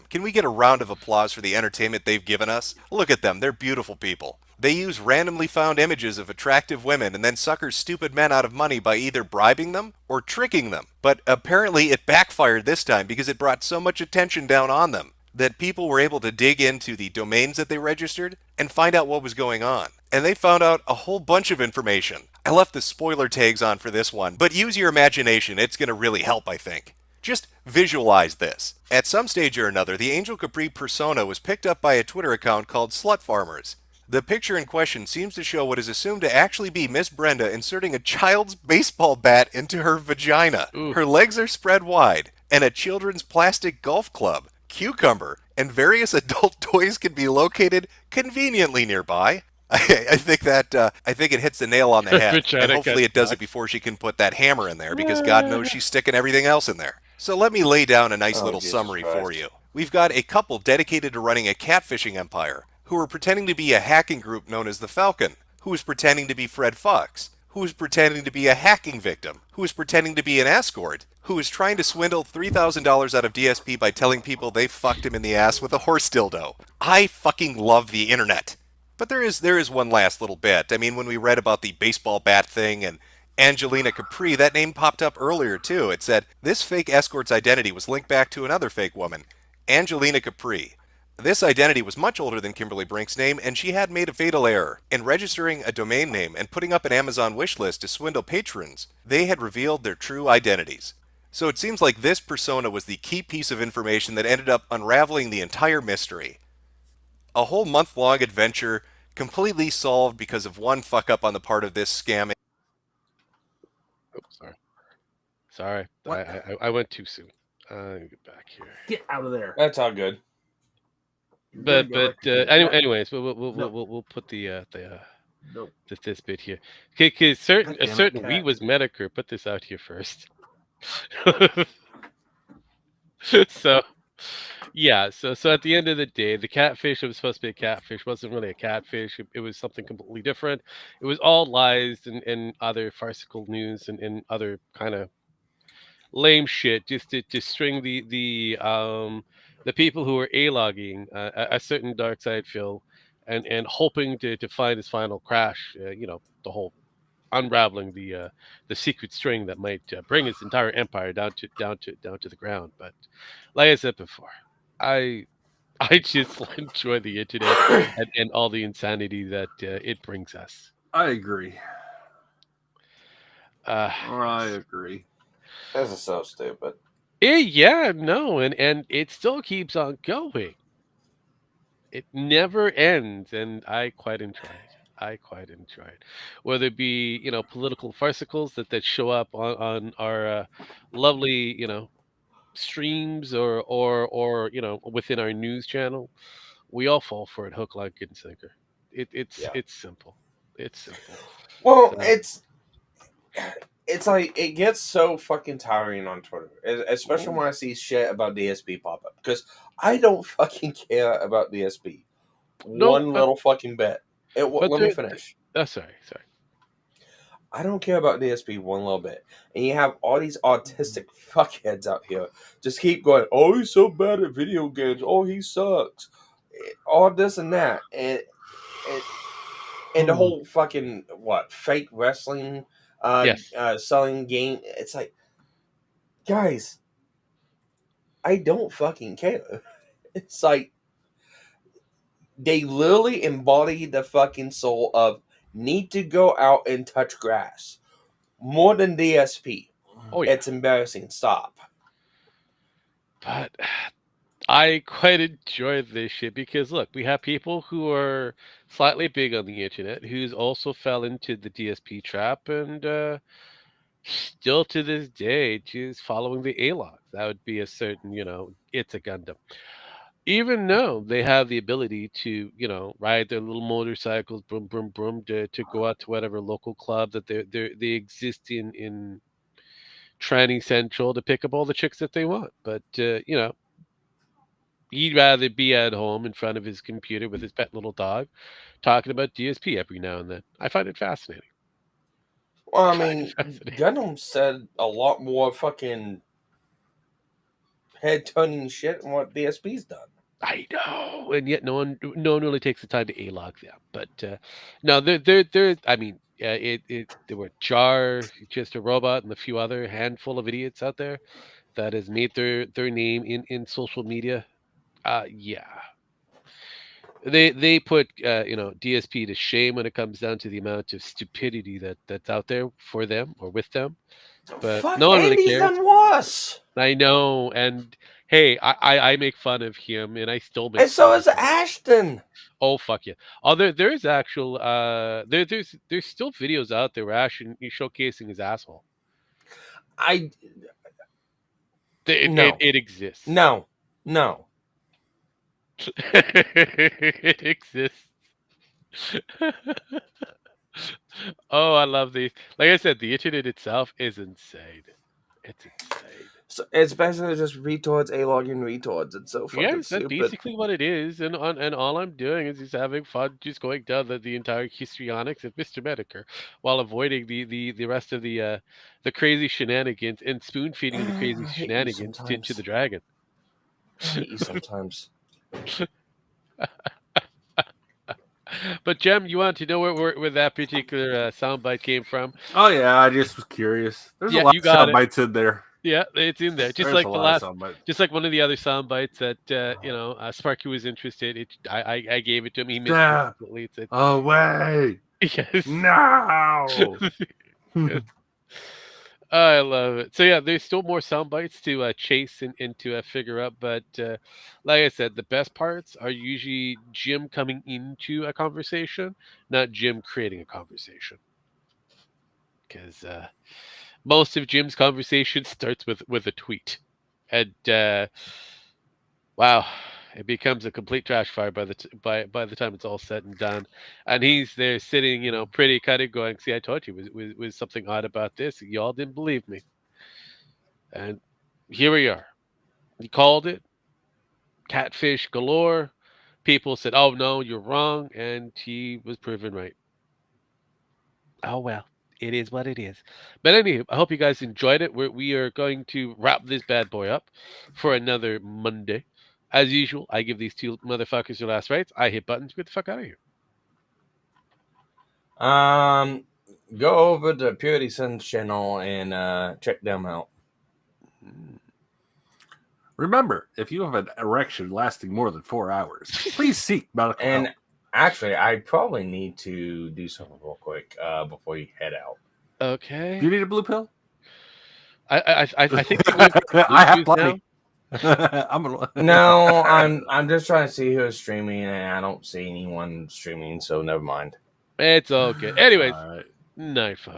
Can we get a round of applause for the entertainment they've given us? Look at them. They're beautiful people. They use randomly found images of attractive women and then sucker stupid men out of money by either bribing them or tricking them. But apparently it backfired this time because it brought so much attention down on them. that people were able to dig into the domains that they registered and find out what was going on. And they found out a whole bunch of information. I left the spoiler tags on for this one, but use your imagination. It's going to really help, I think. Just visualize this. At some stage or another, the Angel Capri persona was picked up by a Twitter account called Slut Farmers. The picture in question seems to show what is assumed to actually be Miss Brenda inserting a child's baseball bat into her vagina. Her legs are spread wide, and a children's plastic golf club, cucumber, and various adult toys can be located conveniently nearby. I think it hits the nail on the head, and hopefully it does it before she can put that hammer in there, because God knows she's sticking everything else in there. So let me lay down a nice little summary for you. We've got a couple dedicated to running a catfishing empire, who are pretending to be a hacking group known as the Falcon, who is pretending to be Fred Fox, who is pretending to be a hacking victim, who is pretending to be an escort, who is trying to swindle $3,000 out of DSP by telling people they fucked him in the ass with a horse dildo. I fucking love the internet. But there is one last little bit. I mean, when we read about the baseball bat thing and Angelina Capri, that name popped up earlier too. It said, this fake escort's identity was linked back to another fake woman, Angelina Capri. This identity was much older than Kimberly Brink's name, and she had made a fatal error. In registering a domain name and putting up an Amazon wish list to swindle patrons, they had revealed their true identities. So it seems like this persona was the key piece of information that ended up unraveling the entire mystery. A whole month-long adventure, completely solved because of one fuck-up on the part of this scamming. Oops, sorry. I went too soon. Get back here. Get out of there. That's all good. But anyways, we'll put the this bit here. Okay, because a certain we was Medicare put this out here first. So yeah, so at the end of the day, the catfish that was supposed to be a catfish wasn't really a catfish. It was something completely different. It was all lies and other farcical news and other kind of lame shit just to string the people who are a-logging a certain dark side Phil and hoping to find his final crash. The whole unraveling the secret string that might bring his entire empire down to the ground. But like I said before, I just enjoy the internet and all the insanity that it brings us. I agree. I agree. This is so stupid. Yeah, no, and it still keeps on going. It never ends, and I quite enjoy it. Whether it be political farcicals that show up on our lovely streams or within our news channel, we all fall for it hook, line, and sinker. It's simple. It's simple. Well, it's like it gets so fucking tiring on Twitter, especially when I see shit about DSP pop up, because I don't fucking care about DSP one little fucking bit. Let me finish. Sorry. I don't care about DSP one little bit, and you have all these autistic fuckheads out here just keep going. Oh, he's so bad at video games. Oh, he sucks. All this and that, and the whole fucking fake wrestling. Selling game. It's like, guys, I don't fucking care. It's like they literally embody the fucking soul of need to go out and touch grass more than DSP. Oh, yeah. It's embarrassing. Stop. But I quite enjoy this shit because look, we have people who are slightly big on the internet who's also fell into the DSP trap and still to this day just following the A-log. That would be a certain, it's a Gundam. Even though they have the ability to, ride their little motorcycles, boom, boom, boom, to go out to whatever local club that they exist in Tranny Central to pick up all the chicks that they want. But, he'd rather be at home in front of his computer with his pet little dog talking about DSP every now and then. I find it fascinating. Well, I mean, Gundam said a lot more fucking head-turning shit than what DSP's done. I know, and yet no one really takes the time to a-log them. But no, they're. I mean, there were Jar, just a robot, and a few other handful of idiots out there that has made their name in social media. Yeah. They put DSP to shame when it comes down to the amount of stupidity that's out there for them or with them. But Fuck, no one really Andy's cares. done worse. I know, and hey, I make fun of him, and I still make. And so fun is of him. Ashton. Oh fuck yeah! Oh, there's actual there's still videos out there where Ashton is showcasing his asshole. It exists. No. It exists. Oh, I love these. Like I said, the internet itself is insane. It's insane. So it's basically just retards, A-logging retards. It's so fucking Yeah, that's stupid. basically what it is, and all I'm doing is just having fun, just going down the entire histrionics of Mr. Medicare, while avoiding the rest of the crazy shenanigans and spoon feeding the crazy I hate you shenanigans to sometimes. the dragon. I hate you sometimes. But Jem, you want to know where that particular soundbite came from? Oh yeah, I just was curious. There's Yeah, a lot you of got sound it. bites in there. Yeah, it's in there. Just There's like a the lot of last, sound bites. just like one of the other sound bites that Sparky was interested. I gave it to him. He missed Stop. it. It's Away. Yes. No. Yes. I love it. So yeah, there's still more sound bites to chase and to figure out. But like I said, the best parts are usually Jim coming into a conversation, not Jim creating a conversation. Because most of Jim's conversation starts with a tweet, and wow, it becomes a complete trash fire by the time it's all said and done. And he's there sitting, pretty kind of going, "See, I told you was something odd about this. Y'all didn't believe me." And here we are. He called it catfish galore. People said, "Oh no, you're wrong," and he was proven right. Oh well. It is what it is. But anyway, I hope you guys enjoyed it. We are going to wrap this bad boy up for another Monday. As usual, I give these two motherfuckers their last rites. I hit buttons. Get the fuck out of here. Go over to Purity Sun's channel and check them out. Remember, if you have an erection lasting more than 4 hours, please seek medical help. And actually, I probably need to do something real quick before you head out. Okay. Do you need a blue pill? I think I have plenty. No, I'm just trying to see who's streaming, and I don't see anyone streaming, so never mind. It's all good. Anyways, night, folks.